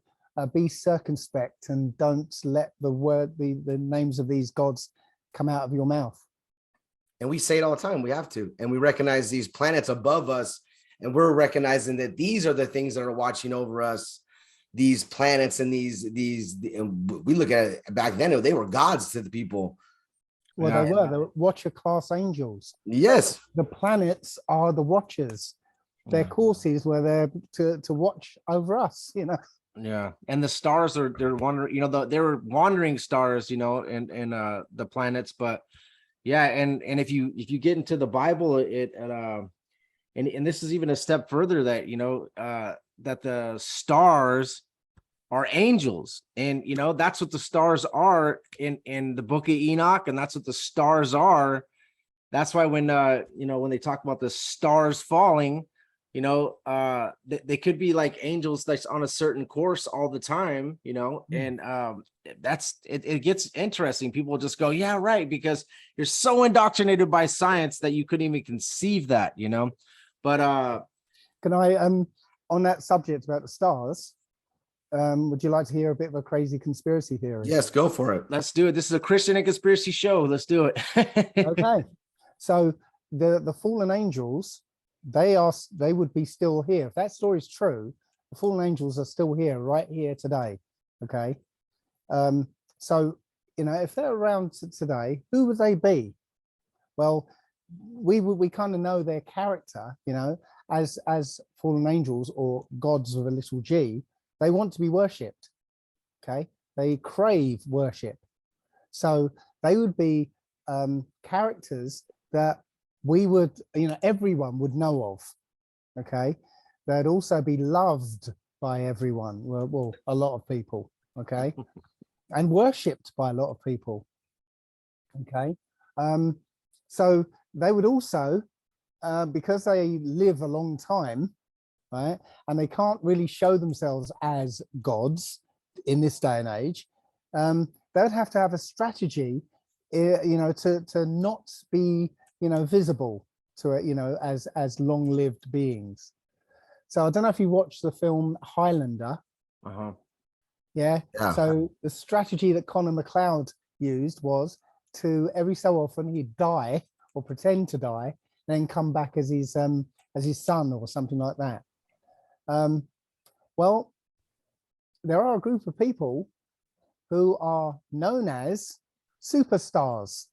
be circumspect and don't let the names of these gods come out of your mouth. And we say it all the time. We have to. And we recognize these planets above us, and we're recognizing that these are the things that are watching over us, these planets, and and we look at it back then, they were gods to the people. Well, they were watcher class angels. Yes. The planets are the watchers. Their courses were there to watch over us, you know. Yeah, and the stars they're wandering, you know, they're wandering stars, you know, and the planets. But yeah, and if you get into the Bible, and this is even a step further, that you know that the stars are angels, and you know that's what the stars are in the book of Enoch, and that's what the stars are. That's why when you know, when they talk about the stars falling, you know, they could be like angels that's on a certain course all the time, you know, and that's it gets interesting. People just go, yeah, right, because you're so indoctrinated by science that you couldn't even conceive that, you know. But can I on that subject about the stars, would you like to hear a bit of a crazy conspiracy theory? Yes, go for it. Let's do it. This is a Christian and conspiracy show. Let's do it. Okay, so the fallen angels, they would be still here. If that story is true, the fallen angels are still here, right here today. Okay. So, you know, if they're around today, who would they be? Well, we kind of know their character, you know, as fallen angels, or gods with a little g. They want to be worshipped. Okay. They crave worship. So they would be characters that we would, everyone would know of. Okay, they'd also be loved by everyone. Well, a lot of people. Okay, and worshipped by a lot of people. Okay, so they would also, because they live a long time, right, and they can't really show themselves as gods in this day and age, they would have to have a strategy, to not be, visible to it, as long-lived beings. So I don't know if you watched the film Highlander. Yeah. So the strategy that Connor McLeod used was to every so often he'd die or pretend to die, then come back as his son or something like that. Well, there are a group of people who are known as superstars,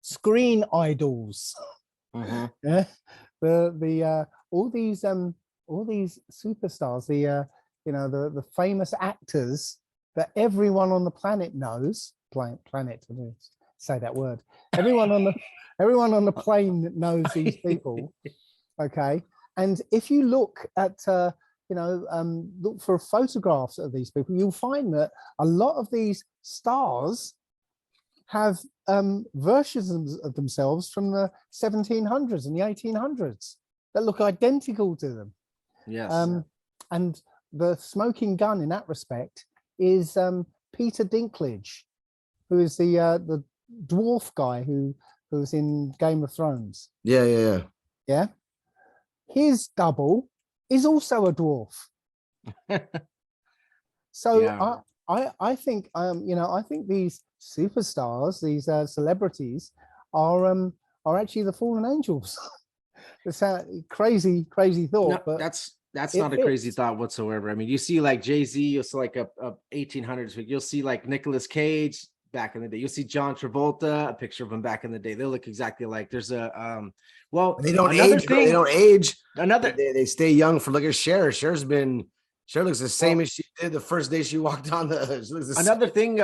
screen idols. Yeah, all these superstars, the famous actors that everyone on the planet knows. Planet, say that word. Everyone on the plane knows these people. Okay, and if you look at look for photographs of these people, you'll find that a lot of these stars have versions of themselves from the 1700s and the 1800s that look identical to them. Yes. And the smoking gun in that respect is Peter Dinklage, who is the dwarf guy who was in Game of Thrones. Yeah. His double is also a dwarf. So yeah. I think I think these superstars, these celebrities, are actually the fallen angels. It's a crazy thought, no, but that's not a crazy thought whatsoever. I mean, you see like Jay-Z, you'll see like a 1800s, you'll see like Nicolas Cage back in the day, you'll see John Travolta, a picture of him back in the day. They look exactly like. There's a well, they don't age. They don't age. They stay young. For look at Cher. Cher looks the same as she did the first day she walked on the. Another thing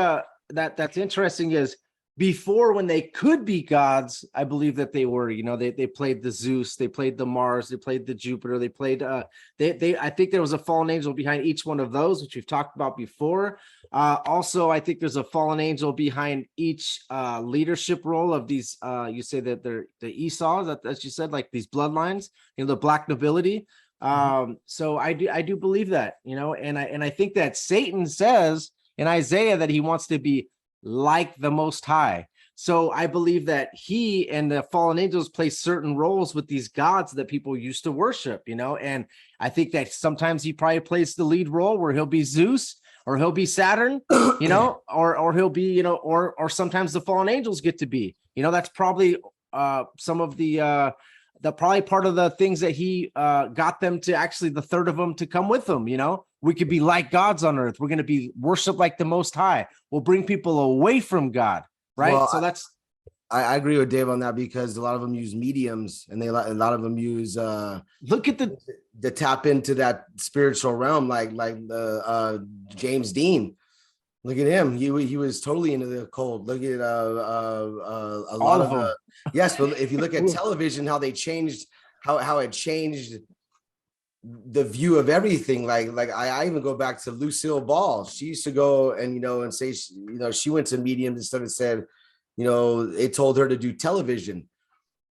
that's interesting is before, when they could be gods, I believe that they were. They played the Zeus, they played the Mars, they played the Jupiter, they played. I think there was a fallen angel behind each one of those, which we've talked about before. Also, I think there's a fallen angel behind each leadership role of these. You say that they're the Esau, as you said, like these bloodlines, the black nobility. So I do believe that, and I think that Satan says in Isaiah that he wants to be like the Most High. So I believe that he and the fallen angels play certain roles with these gods that people used to worship, and I think that sometimes he probably plays the lead role where he'll be Zeus or he'll be Saturn, or he'll be, or sometimes the fallen angels get to be, that's probably some of the probably part of the things that he got them to, actually the third of them to come with him. We could be like gods on earth. We're going to be worshiped like the Most High. We'll bring people away from God, right? Well, so that's. I agree with Dave on that, because a lot of them use mediums, and a lot of them use look at the tap into that spiritual realm, like James Dean. Look at him. He was totally into the occult. Look at a lot of them. Yes, but if you look at television, how they changed, how it changed the view of everything. Like I even go back to Lucille Ball. She used to go and and say she went to mediums and stuff and said, it told her to do television.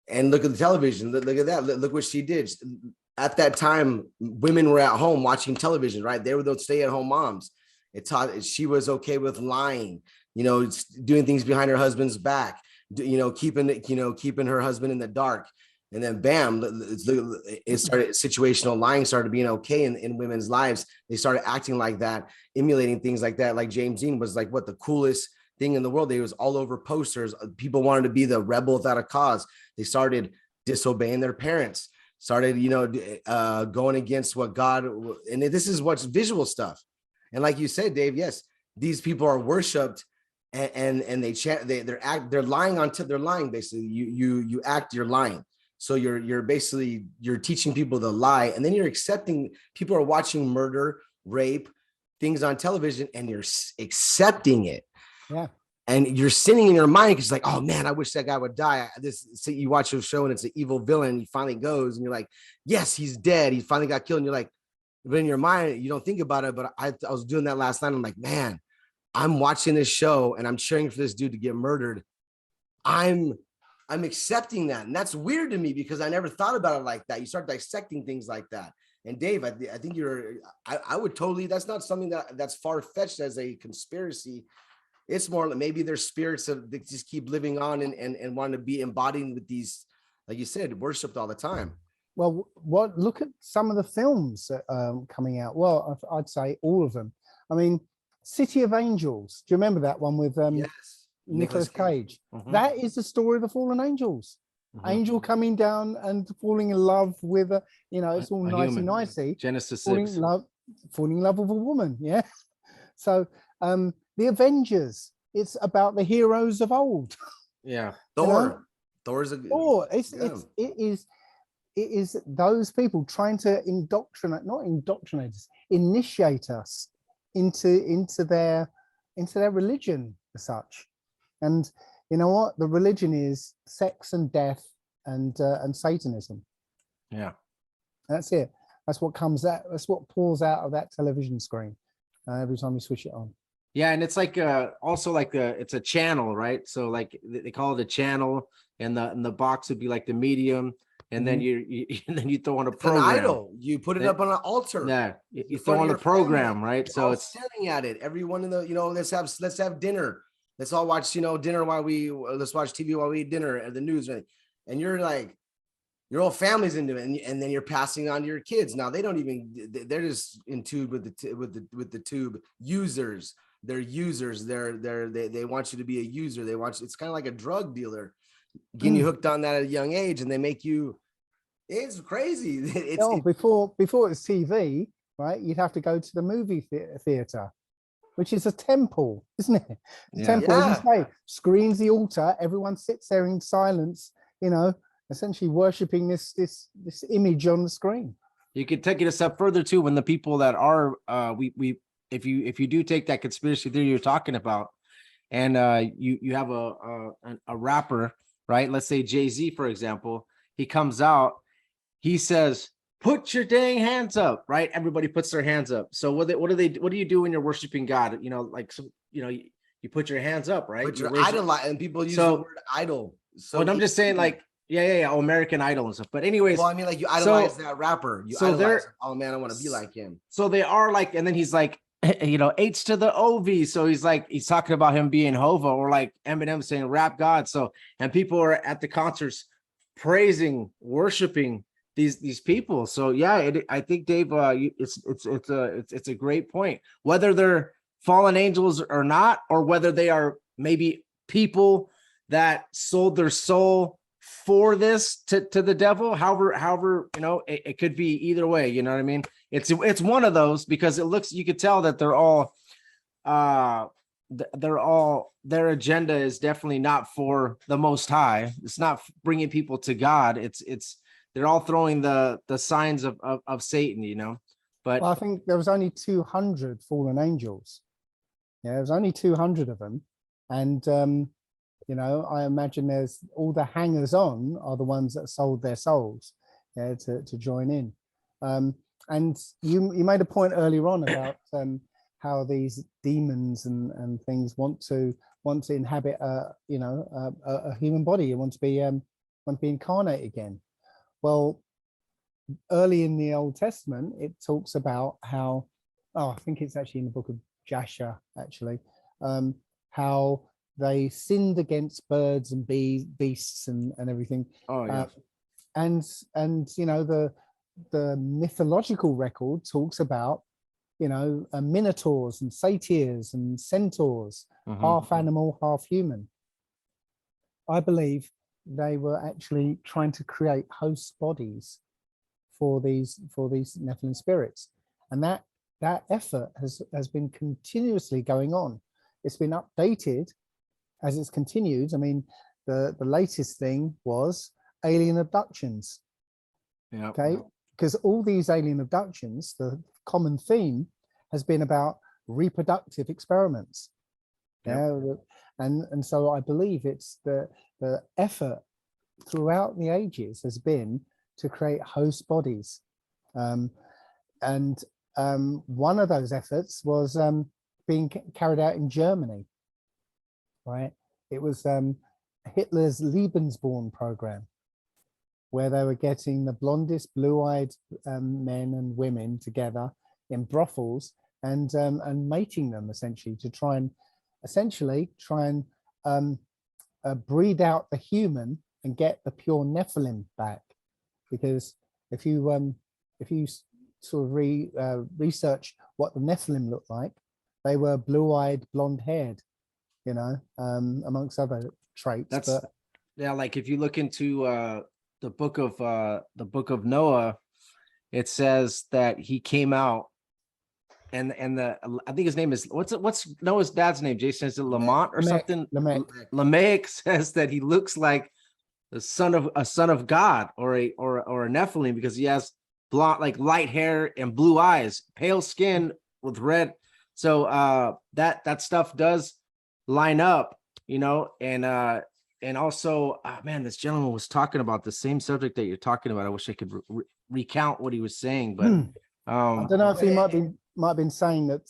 And look at the television. Look at that. Look what she did. At that time, women were at home watching television, right? They were those stay-at-home moms. It taught she was okay with lying, doing things behind her husband's back, keeping her husband in the dark. And then bam, it started, situational lying started being okay in women's lives. They started acting like that, emulating things like that. Like James Dean was like, the coolest thing in the world. They was all over posters. People wanted to be the rebel without a cause. They started disobeying their parents, started, going against what God, and this is what's visual stuff. And like you said, Dave, yes, these people are worshipped, and they chant, they're lying they're lying. Basically, you act, you're lying. So you're basically teaching people to lie, and then you're accepting. People are watching murder, rape, things on television, and you're accepting it. Yeah. and you're sinning in your mind because like, oh man, I wish that guy would die. So you watch the show and it's an evil villain. He finally goes and you're like, yes, he's dead. He finally got killed. And you're like, but in your mind, you don't think about it. But I was doing that last night. I'm like, man, I'm watching this show and I'm cheering for this dude to get murdered. I'm accepting that. And that's weird to me because I never thought about it like that. You start dissecting things like that. And Dave, I think I would totally, that's not something that's far-fetched as a conspiracy. It's more like maybe there's spirits that just keep living on and want to be embodied with these, like you said, worshipped all the time. Well, look at some of the films coming out. Well, I'd say all of them. I mean, City of Angels. Do you remember that one with Yes. Nicolas Cage? Mhm. That is the story of the fallen angels. Mhm. Angel coming down and falling in love with a, it's all A nicey human. nicey. Genesis Falling 6. in love with a woman. Yeah. So the Avengers. It's about the heroes of old. Yeah. Thor. Thor's a Or yeah. it is those people trying to initiate us into their religion as such. And you know what? The religion is sex and death and Satanism. Yeah. That's it. That's what comes out. That's what pours out of that television screen every time you switch it on. Yeah, and it's like also like it's a channel, right? So like they call it a channel, and the box would be like the medium, and then you and then you throw on a program. An idol. You put it up on an altar. Yeah, you throw on a program, right? So it's staring at it. Everyone in the let's have dinner. Let's all watch dinner let's watch TV while we eat dinner and the news, right? And you're like, your whole family's into it, and then you're passing on to your kids. Now they're just in tune with the tube users. They're users. They want you to be a user. It's kind of like a drug dealer getting you hooked on that at a young age, and they make you. It's crazy. Before it was TV, right? You'd have to go to the movie theater, which is a temple, isn't it? The temple, as you say, screens the altar. Everyone sits there in silence, essentially worshiping this image on the screen. You could take it a step further too. When the people that are if you do take that conspiracy theory you're talking about, and you have a rapper, right? Let's say Jay-Z, for example, he comes out, he says, "Put your dang hands up," right? Everybody puts their hands up. So what do you do when you're worshiping God? You put your hands up, right? But you're idolizing, and people use the word idol. So I'm just saying, like, American Idol and stuff. But anyways, well, I mean, like you idolize that rapper. You idolize, oh man, I want to be like him. So they are like, and then he's like, H to the OV. So he's talking about him being Hova, or like Eminem saying rap God. So, and people are at the concerts praising, worshiping these people. So yeah, I think Dave, it's a great point. Whether they're fallen angels or not, or whether they are maybe people that sold their soul for this to the devil, however it could be either way, you know what I mean? It's one of those, because you could tell that they're all their agenda is definitely not for the Most High. It's not bringing people to God. It's they're all throwing the signs of Satan, but I think there was only 200 fallen angels. Yeah, there was only 200 of them, and I imagine there's all the hangers on are the ones that sold their souls, to join in. And you made a point earlier on about how these demons and things want to inhabit a human body, and want to be incarnate again. Well, early in the Old Testament, it talks about how, I think it's actually in the book of Jasher, actually, how they sinned against birds and beasts and everything. Oh yeah. And the mythological record talks about minotaurs and satyrs and centaurs, half animal, half human. I believe they were actually trying to create host bodies for these Nephilim spirits, and that effort has been continuously going on. It's been updated as it's continued. I mean, the latest thing was alien abductions. Yeah. Okay, because all these alien abductions, the common theme has been about reproductive experiments. Yeah, and so I believe it's the effort throughout the ages has been to create host bodies, and one of those efforts was being carried out in Germany. Right, it was Hitler's Lebensborn program, where they were getting the blondest, blue-eyed men and women together in brothels and mating them essentially to try and breed out the human and get the pure Nephilim back. Because if you sort of research what the Nephilim looked like, they were blue-eyed, blonde-haired, you know, amongst other traits. Yeah, like if you look into the book of Noah, it says that he came out and I think his name is what's Noah's dad's name? Jason, is it Lamont or something? Lamech says that he looks like the son of God or a Nephilim because he has blonde, like light hair and blue eyes, pale skin with red. So that stuff does line up, you know, and also, man, this gentleman was talking about the same subject that you're talking about. I wish I could recount what he was saying, but I don't know if he might have been saying that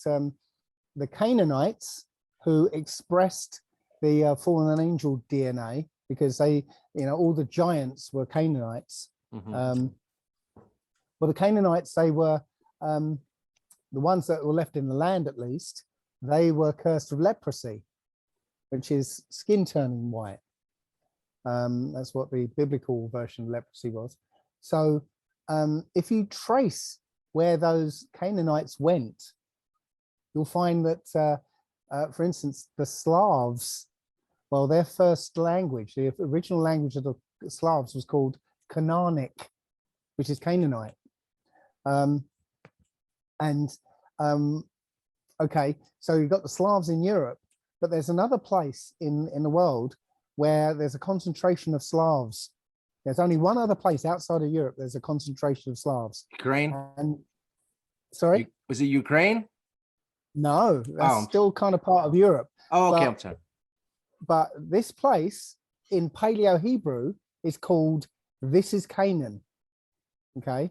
the Canaanites who expressed the fallen angel DNA, because they, you know, all the giants were Canaanites. Well, the Canaanites, they were the ones that were left in the land, at least, they were cursed with leprosy, which is skin turning white. That's what the biblical version of leprosy was. So if you trace where those Canaanites went, you'll find that, for instance, the Slavs, well, their first language, the original language of the Slavs was called Canaanic, which is Canaanite. Okay, so you've got the Slavs in Europe, but there's another place in the world where there's a concentration of Slavs. There's only one other place outside of Europe there's a concentration of Slavs. Ukraine? And sorry? Was it Ukraine? No, that's still kind of part of Europe. Oh, okay, I'm sorry. But this place in Paleo Hebrew is called "This is Canaan." Okay,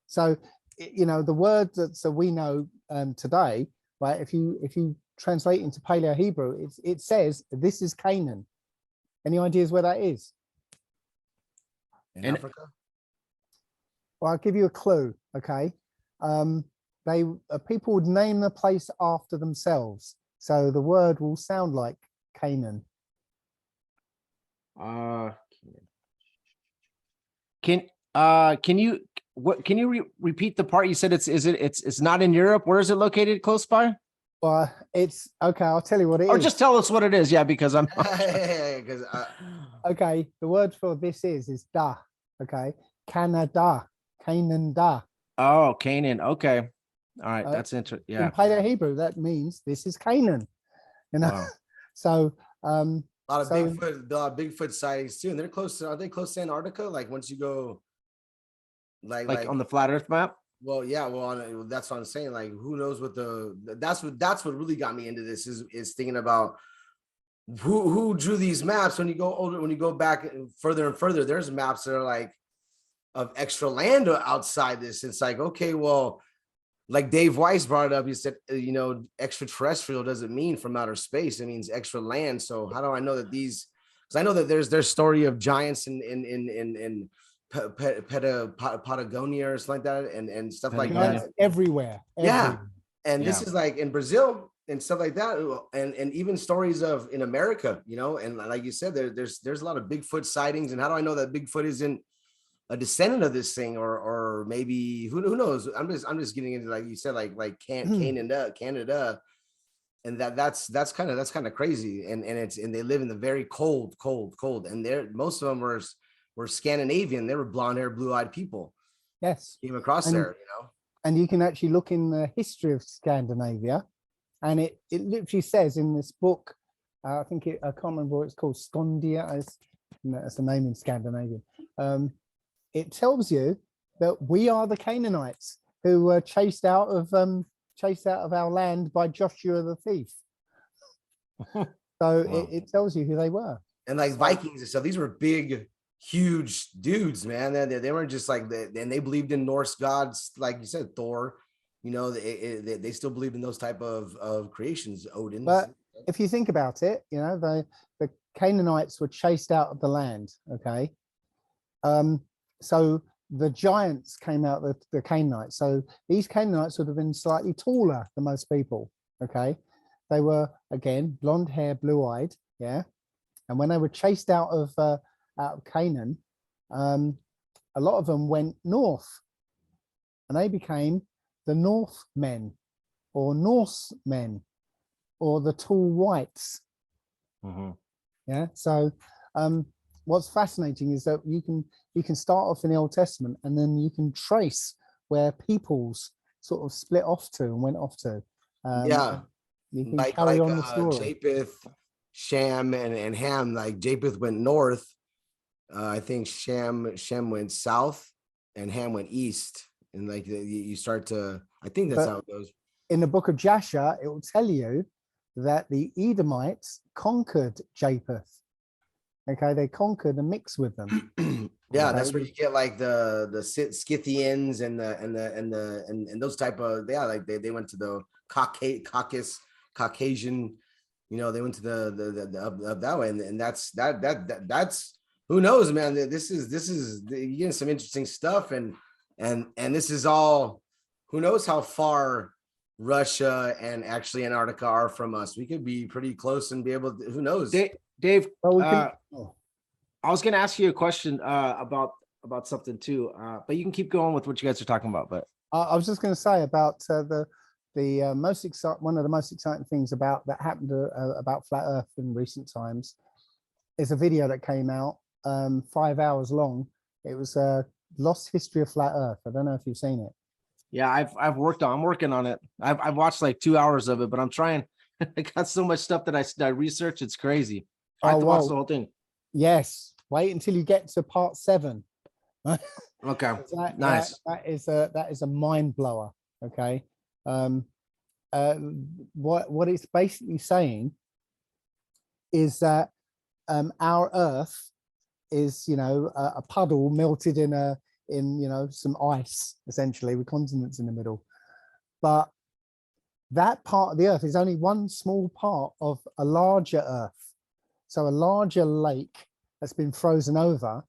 so you know the word that we know today, right? If you translate into Paleo Hebrew, it says "This is Canaan." Any ideas where that is? In Africa? Well, I'll give you a clue. Okay, people would name the place after themselves, so the word will sound like Canaan. Can you repeat the part you said? It's not in Europe. Where is it located? Close by? Well, it's okay. I'll tell you what it is. Or just tell us what it is. Yeah, because I'm. Okay, the word for this is da. Okay, Canada, Canaan da. Oh, Canaan. Okay, all right. That's interesting. Yeah. In Paleo Hebrew, that means this is Canaan. You know, wow. So a lot of Bigfoot sightings too, and they're close to. Are they close to Antarctica? Like once you go, like on the flat Earth map. Well, yeah. Well, that's what I'm saying. Like, who knows what that's what really got me into this is thinking about who drew these maps. When you go older, when you go back further and further, there's maps that are like of extra land outside this. It's like, okay, well, like Dave Weiss brought it up. He said, you know, extraterrestrial doesn't mean from outer space. It means extra land. So how do I know that these? Because I know that there's story of giants in Patagonia or something like that, and stuff like that. Everywhere. Yeah, and this is like in Brazil and stuff like that, and even stories of in America, you know, and like you said, there's a lot of Bigfoot sightings. And how do I know that Bigfoot isn't a descendant of this thing, or maybe who knows? I'm just getting into, like you said, like Canada, and that's kind of crazy. And they live in the very cold, and most of them were Scandinavian. They were blonde hair, blue eyed people. Yes, came across there, you know. And you can actually look in the history of Scandinavia, and it literally says in this book, I can't remember what it's called, Skondia, that's the name in Scandinavian. It tells you that we are the Canaanites who were chased out of our land by Joshua the thief. So Wow. it tells you who they were. And like Vikings and stuff, these were big, huge dudes, man. They weren't just like and they believed in Norse gods, like you said, Thor. You know, they still believed in those type of creations, Odin. But if you think about it, you know, the Canaanites were chased out of the land. Okay. So the giants came out, the Canaanites. So these Canaanites would have been slightly taller than most people. Okay. They were, again, blonde hair, blue eyed. Yeah. And when they were chased out of Canaan, a lot of them went north, and they became the Northmen or Norsemen or the tall whites. Yeah. So what's fascinating is that you can start off in the Old Testament, and then you can trace where peoples sort of split off to and went off to. Yeah, you can like carry on the story. Japheth, Shem, and Ham. Like Japheth went north. I think Shem went south, and Ham went east. And like you start to, I think that's how it goes. In the book of Jasher, it will tell you that the Edomites conquered Japheth. Okay, they conquered and mixed with them. Yeah, that's where you get like the Scythians and those type of, yeah, like they went to the Caucasian, you know, they went to the up that way, and that's who knows, man. This is you're getting some interesting stuff, and this is all, who knows how far Russia and actually Antarctica are from us. We could be pretty close and be able to, who knows. Dave, Well, I was going to ask you a question about something too, but you can keep going with what you guys are talking about. But I was just going to say about the one of the most exciting things that happened about flat Earth in recent times is a video that came out 5 hours long. It was a lost history of flat Earth. I don't know if you've seen it. yeah, I'm working on it. I've watched like 2 hours of it, but I'm trying. I got so much stuff that I research. It's crazy. I have to watch the whole thing. Yes. Wait until you get to part 7. Okay. Nice. That is a mind blower. Okay. What it's basically saying is that our Earth is, you know, a puddle melted in some ice, essentially, with continents in the middle. But that part of the Earth is only one small part of a larger Earth. So a larger lake that's been frozen over,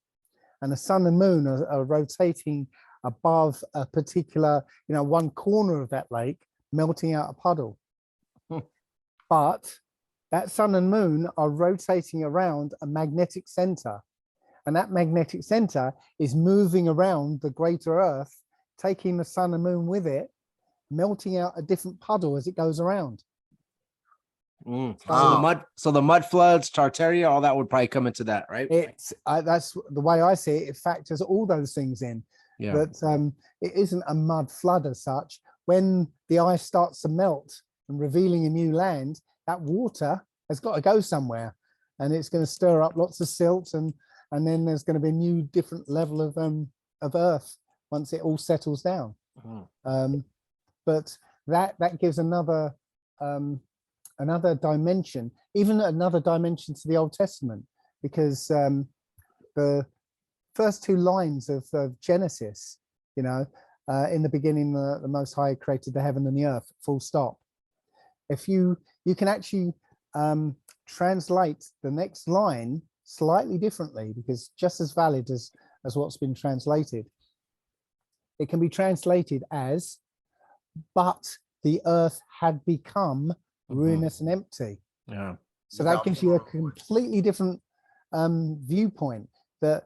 and the sun and moon are rotating above a particular, you know, one corner of that lake, melting out a puddle. But that sun and moon are rotating around a magnetic center, and that magnetic center is moving around the greater Earth, taking the sun and moon with it, melting out a different puddle as it goes around. So the mud floods, Tartaria, all that would probably come into that, right? That's the way I see it. It factors all those things in. Yeah. That it isn't a mud flood as such. When the ice starts to melt and revealing a new land, that water has got to go somewhere, and it's going to stir up lots of silt, and then there's going to be a new different level of Earth once it all settles down. But that gives another dimension, even another dimension to the Old Testament, because the first 2 lines of Genesis, you know, in the beginning, the Most High created the heaven and the earth, full stop. If you can actually translate the next line slightly differently, because just as valid as what's been translated, it can be translated as, but the earth had become ruinous and empty. Yeah. So that gives you a completely different viewpoint, that,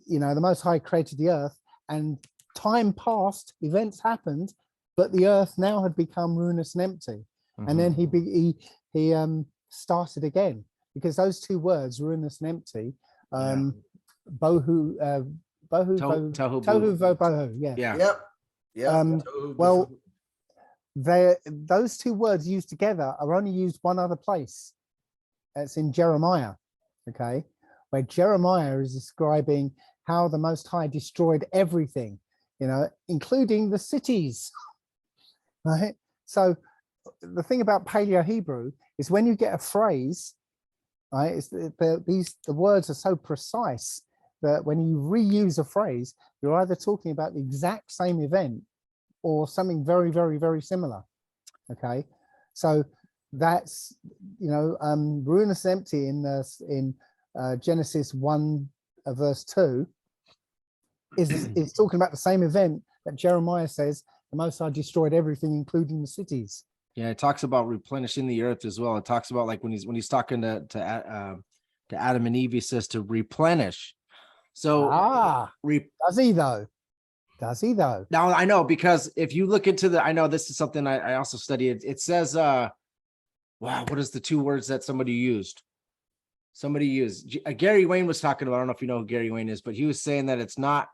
you know, the Most High created the earth, and time passed, events happened, but the earth now had become ruinous and empty. And then he started again, because those 2 words, ruinous and empty, bohu tohu bohu, yeah. Yep. Well, those 2 words used together are only used one other place. It's in Jeremiah, okay, where Jeremiah is describing how the Most High destroyed everything, you know, including the cities, right? So the thing about Paleo-Hebrew is when you get a phrase, right, the words are so precise that when you reuse a phrase, you're either talking about the exact same event or something very, very, very similar. Okay, so that's, you know, Ruinous Empty in Genesis 1 verse 2 is talking about the same event that Jeremiah says the Most High destroyed everything, including the cities. Yeah, it talks about replenishing the earth as well. It talks about like when he's talking to Adam and Eve, he says to replenish. So does he though? Does he though? Now I know, because if you look into the, I know this is something I also studied. It says, wow, what is the two words that somebody used? Gary Wayne was talking about, I don't know if you know who Gary Wayne is, but he was saying that it's not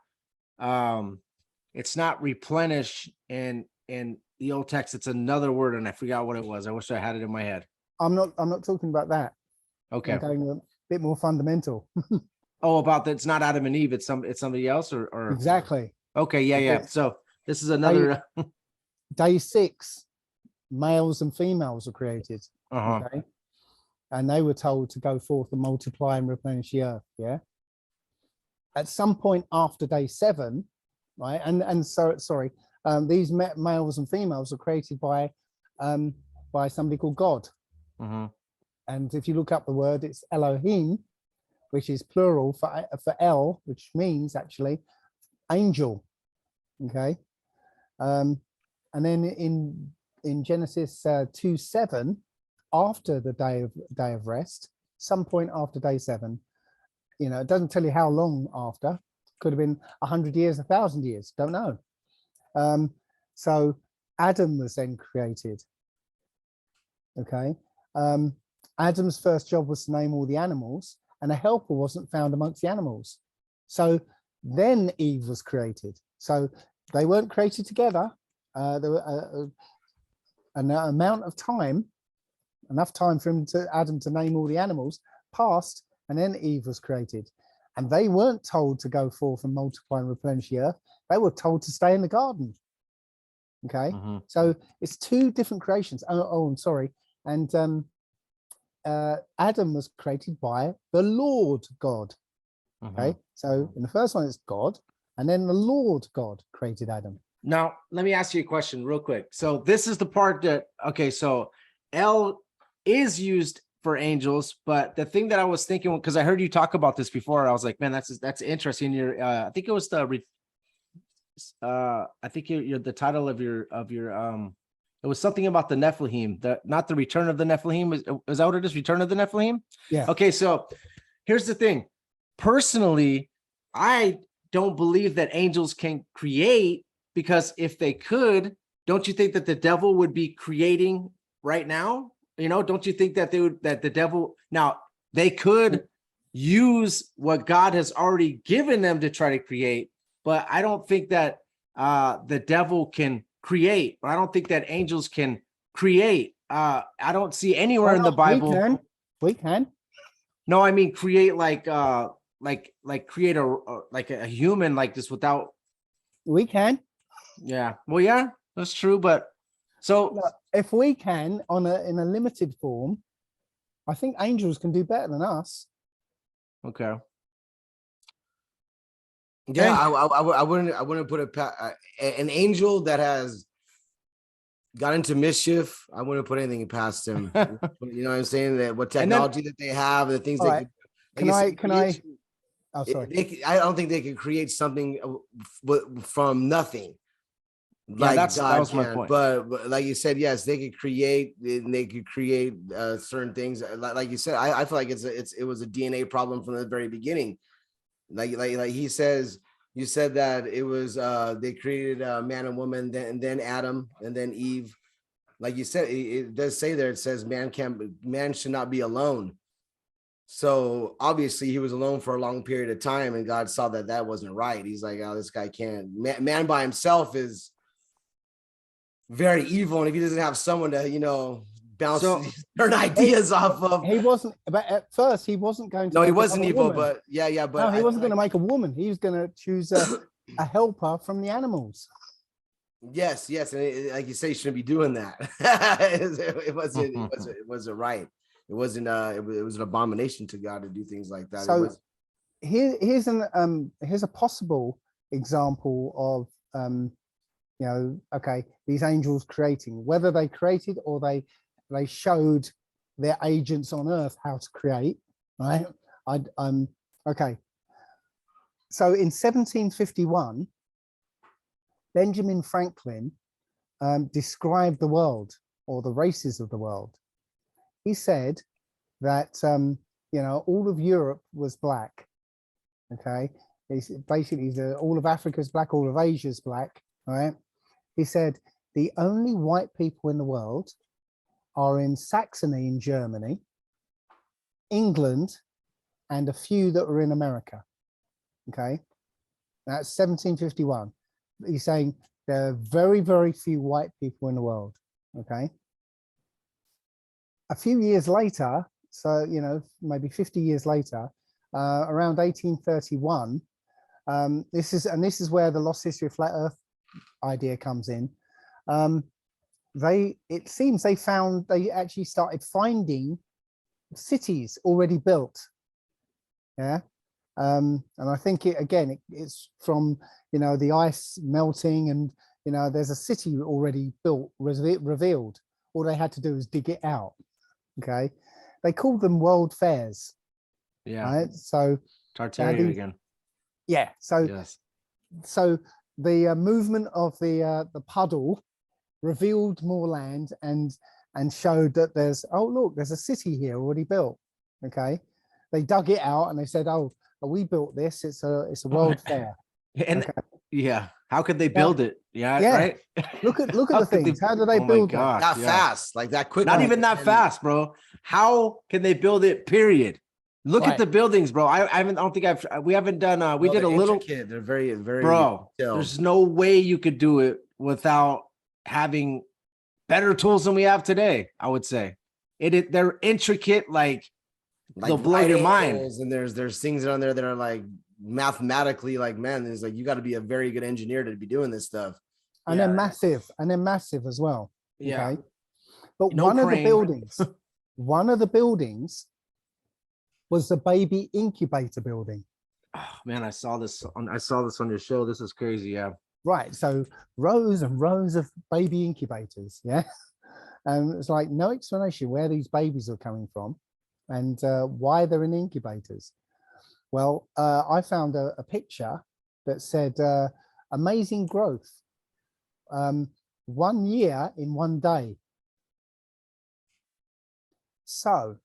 replenish in the old text. It's another word, and I forgot what it was. I wish I had it in my head. I'm not talking about that. Okay. I'm going a bit more fundamental. Oh, about that. It's not Adam and Eve. It's somebody else or exactly. Okay. Yeah. So this is another day 6, males and females are created. Okay. And they were told to go forth and multiply and replenish the earth. Yeah. At some point after day 7, right? And so, sorry, these males and females are created by somebody called God. And if you look up the word, it's Elohim, which is plural for El, which means actually angel. Okay. And then in Genesis 2:7, after the day of rest, some point after day 7, you know, it doesn't tell you how long after. Could have been 100 years, 1,000 years, don't know. So Adam was then created. Okay. Adam's first job was to name all the animals, and a helper wasn't found amongst the animals. So then Eve was created. So they weren't created together. There were an amount of time, enough time for Adam to name all the animals passed, and then Eve was created. And they weren't told to go forth and multiply and replenish the earth. They were told to stay in the garden. Okay. So it's 2 different creations. Oh, I'm sorry. And Adam was created by the Lord God. Okay. So in the first one, it's God, and then the Lord God created Adam. Now, let me ask you a question real quick. So this is the part that, okay, so El is used for angels, but the thing that I was thinking, because I heard you talk about this before, I was like, man, that's interesting. Your I think it was the the title of your it was something about the Nephilim, not the return of the Nephilim. Is that what it is? Return of the Nephilim? Yeah. Okay, so here's the thing. Personally, I don't believe that angels can create, because if they could, don't you think that the devil would be creating right now? You know, don't you think that that the devil, now they could use what God has already given them to try to create, but I don't think that the devil can create, or I don't think that angels can create. I don't see anywhere in the Bible. We can. No, I mean create like create a human like this without. We can. Yeah. Well, yeah, that's true. But so if we can in a limited form, I think angels can do better than us. Okay. Yeah, I wouldn't put an angel that has got into mischief. I wouldn't put anything past him. You know what I'm saying? That what technology that they have, the things they can I? Oh, sorry. I don't think they can create something from nothing. Yeah, that was my point. But like you said, yes, they could create. They could create certain things. Like you said, I feel like it was a DNA problem from the very beginning. Like he says, you said that it was they created man and woman, then Adam, and then Eve. Like you said, it does say there. It says man should not be alone. So obviously he was alone for a long period of time, and God saw that wasn't right. He's like, oh, this guy can't. Man by himself is very evil, and if he doesn't have someone to bounce certain ideas off of, he wasn't. But at first, he wasn't going to. No, he wasn't evil, but yeah. But no, he wasn't going to make a woman. He was going to choose a helper from the animals. Yes, yes, and like you say, you shouldn't be doing that. It wasn't right. It wasn't. It was an abomination to God to do things like that. So here's a possible example of okay, these angels creating, whether they created or they showed their agents on earth how to create, right? Okay. So in 1751, Benjamin Franklin described the world, or the races of the world. He said that all of Europe was black. Okay, basically all of Africa's black, all of Asia's black. Right? He said the only white people in the world are in Saxony in Germany, England, and a few that are in America. Okay, that's 1751. He's saying there are very, very few white people in the world. Okay. A few years later, so maybe 50 years later, around 1831, this is where the lost history of flat Earth idea comes in. It seems they actually started finding cities already built. Yeah. And I think it's from the ice melting, and there's a city already built, revealed. All they had to do was dig it out. Okay, they called them world fairs. Yeah. Right. So Tartaria again. Yeah. So yes. So the movement of the puddle revealed more land and showed that there's a city here already built. Okay, they dug it out and they said, we built this. It's a world fair. And yeah, how could they build it? Yeah, right. Look at the things. How do they build that? Not fast, like that quick. Not even that fast, bro. How can they build it? Period. Look at the buildings, bro. We haven't done. We did a little. They're very, very. Bro, there's no way you could do it without having better tools than we have today. I would say they're intricate, like they'll blow your mind. And there's things on there that are like mathematically, like, man, there's like, you got to be a very good engineer to be doing this stuff. And they're massive as well. Yeah. Okay? But one of the buildings was the baby incubator building. Oh man, I saw this on your show. This is crazy. Yeah. Right. So rows and rows of baby incubators. Yeah. And it's like no explanation where these babies are coming from and why they're in incubators. Well, I found a picture that said amazing growth. 1 year in 1 day. So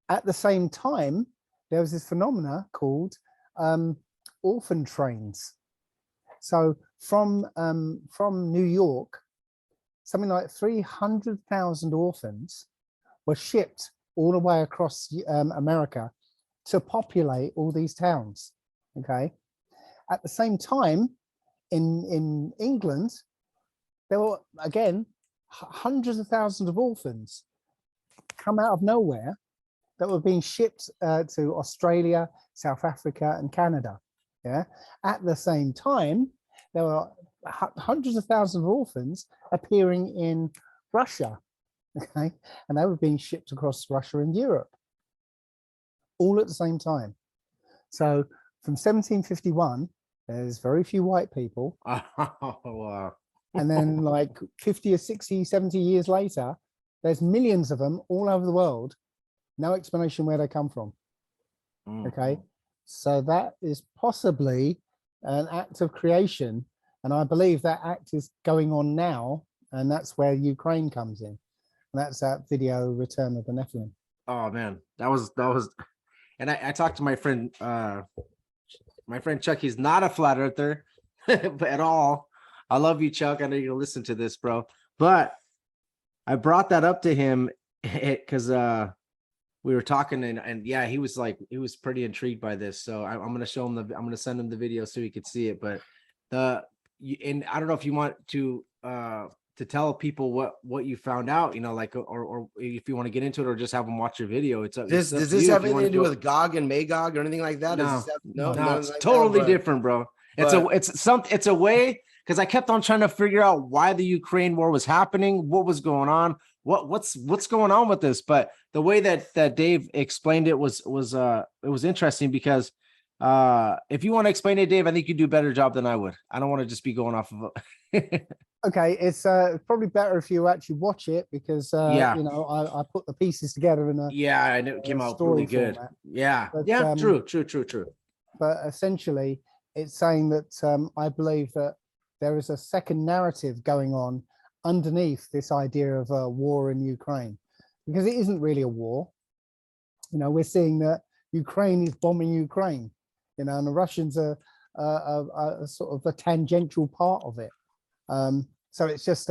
at the same time, there was this phenomena called orphan trains. So from New York, something like 300,000 orphans were shipped all the way across America to populate all these towns. Okay. At the same time, in England, there were again hundreds of thousands of orphans come out of nowhere that were being shipped to Australia, South Africa, and Canada. Yeah. At the same time, there were hundreds of thousands of orphans appearing in Russia. Okay, and they were being shipped across Russia and Europe, all at the same time. So from 1751, there's very few white people. Oh, wow. And then like 50 or 60, 70 years later, there's millions of them all over the world. No explanation where they come from. Okay, so that is possibly an act of creation. And I believe that act is going on now. And that's where Ukraine comes in. And that's that video, Return of the Nephilim. Oh man, that was, and I talked to my friend Chuck. He's not a flat earther at all. I love you, Chuck. I know you're gonna listen to this, bro. But I brought that up to him because we were talking, and yeah, he was pretty intrigued by this. So I'm gonna show him I'm gonna send him the video so he could see it. But and I don't know if you want to tell people what you found out, like, or if you want to get into it, or just have them watch your video. Does this have anything to do with Gog and Magog or anything like that? No, it's totally different, bro. It's a way because I kept on trying to figure out why the Ukraine war was happening, what was going on, what's going on with this. But the way that Dave explained it was interesting, because if you want to explain it, Dave, I think you do a better job than I would. I don't want to just be going off of it. Okay, it's probably better if you actually watch it, because Yeah. you know, I put the pieces together in a Yeah, and it came out story really good. format. Yeah, But, yeah, true. But essentially, it's saying that I believe that there is a second narrative going on underneath this idea of a war in Ukraine, because it isn't really a war. You know, we're seeing that Ukraine is bombing Ukraine, you know, and the Russians are sort of a tangential part of it. So it's just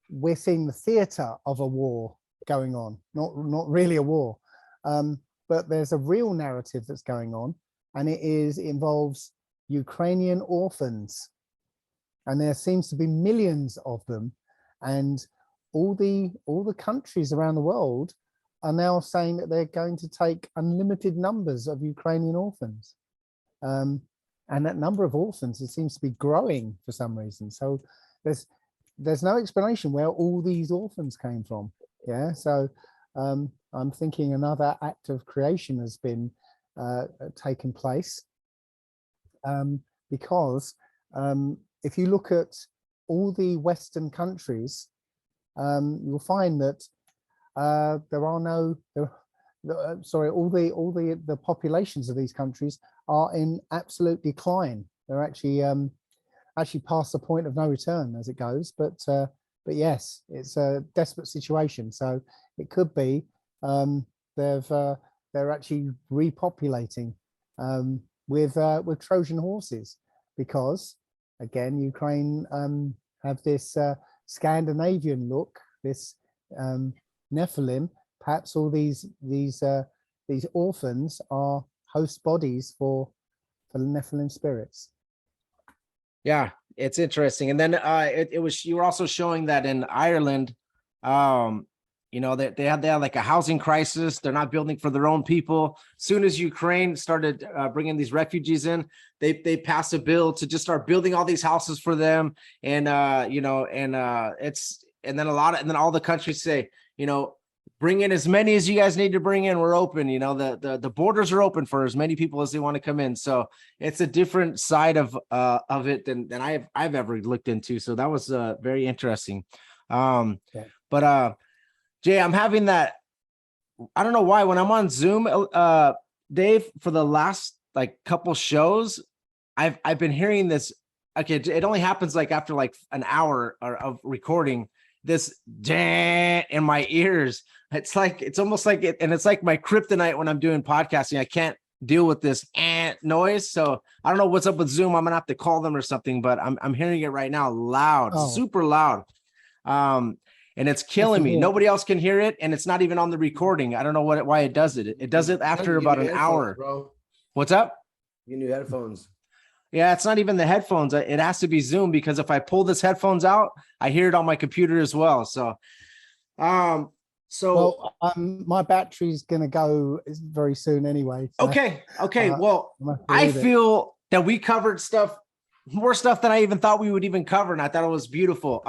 we're seeing the theater of a war going on, not really a war, but there's a real narrative that's going on, and it involves Ukrainian orphans, and there seems to be millions of them, and all the countries around the world are now saying that they're going to take unlimited numbers of Ukrainian orphans, and that number of orphans, it seems to be growing for some reason. So there's no explanation where all these orphans came from. Yeah, so I'm thinking another act of creation has been taken place, because if you look at all the Western countries, you'll find that there are no, sorry, all the populations of these countries are in absolute decline. They're actually past the point of no return as it goes. But yes, it's a desperate situation. So it could be they're actually repopulating with Trojan horses, because again, Ukraine have this Scandinavian look, this Nephilim. Perhaps all these orphans are host bodies for the Nephilim spirits. Yeah, it's interesting. And then it was, you were also showing that in Ireland, you know, that they had like a housing crisis. They're not building for their own people. Soon as Ukraine started bringing these refugees in, they passed a bill to just start building all these houses for them. And you know, and then all the countries say, you know, bring in as many as you guys need to bring in. We're open. You know, the borders are open for as many people as they want to come in. So it's a different side of it than I've ever looked into. So that was very interesting. But Jay, I'm having that. I don't know why, when I'm on Zoom, Dave, for the last like couple shows, I've been hearing this. Okay, it only happens like after like an hour of recording. This in my ears. It's almost like it, and it's like my kryptonite when I'm doing podcasting. I can't deal with this noise. So I don't know what's up with Zoom. I'm gonna have to call them or something, but I'm hearing it right now, loud, super loud. And it's killing me. Nobody else can hear it, and it's not even on the recording. I don't know why it does it. It does it after about an hour. Bro. What's up? You new headphones. Yeah, it's not even the headphones. It has to be Zoom, because if I pull this headphones out, I hear it on my computer as well. So, my battery's gonna go very soon anyway. So, okay. Well, I feel that we covered more stuff than I even thought we would even cover, and I thought it was beautiful.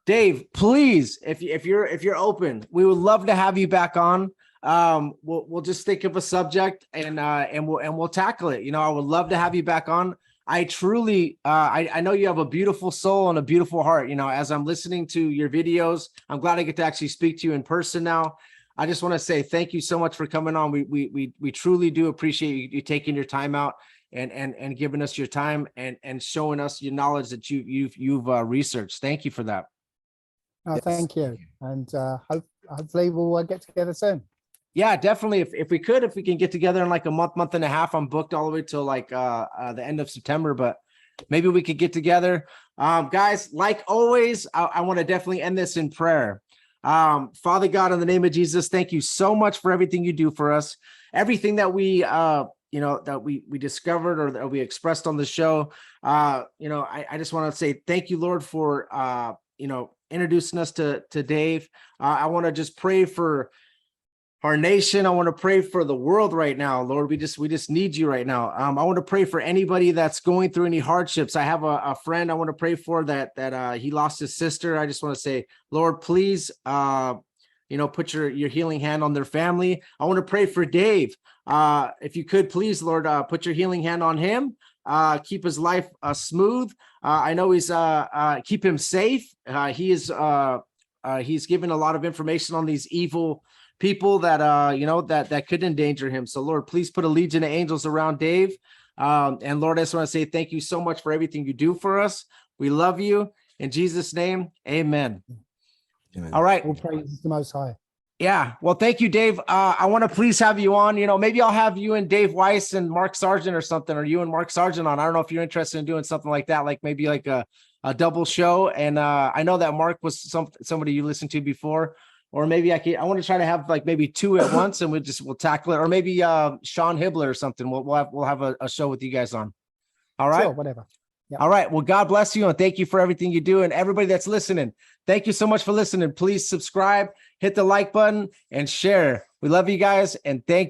Dave, please, if you're open, we would love to have you back on. We'll just think of a subject and we'll tackle it. You know, I would love to have you back on. I truly, I know you have a beautiful soul and a beautiful heart. You know, as I'm listening to your videos, I'm glad I get to actually speak to you in person now. I just want to say thank you so much for coming on. We truly do appreciate you taking your time out and giving us your time and showing us your knowledge that you've researched. Thank you for that. Oh, thank you. And hopefully we'll get together soon. Yeah, definitely. If we can get together in like a month and a half. I'm booked all the way till like the end of September, but maybe we could get together. Guys, like always, I want to definitely end this in prayer. Father God, in the name of Jesus, thank you so much for everything you do for us. Everything that we that we discovered or that we expressed on the show. I just want to say thank you, Lord, for introducing us to Dave. I want to just pray for our nation. I want to pray for the world right now, Lord. We just need you right now. I want to pray for anybody that's going through any hardships. I have a friend I want to pray for that he lost his sister. I just want to say, Lord, please, put your healing hand on their family. I want to pray for Dave. If you could, please, Lord, put your healing hand on him. Keep his life smooth. I know keep him safe. He's given a lot of information on these evil people that that could endanger him. So Lord, please put a legion of angels around Dave. And Lord, I just want to say thank you so much for everything you do for us. We love you. In Jesus' name, amen. Amen. All right. All praise the Most High. Yeah. Well, thank you, Dave. I want to please have you on. Maybe I'll have you and Dave Weiss and Mark Sargent or something, or you and Mark Sargent on. I don't know if you're interested in doing something like that, like maybe like a double show. And I know that Mark was somebody you listened to before, or maybe I want to try to have like maybe two at once, and we'll tackle it, or maybe Sean Hibbler or something. We'll have a show with you guys on. All right. Sure, whatever. Yep. All right. Well, God bless you, and thank you for everything you do, and everybody that's listening. Thank you so much for listening. Please subscribe, hit the like button, and share. We love you guys, and thank you.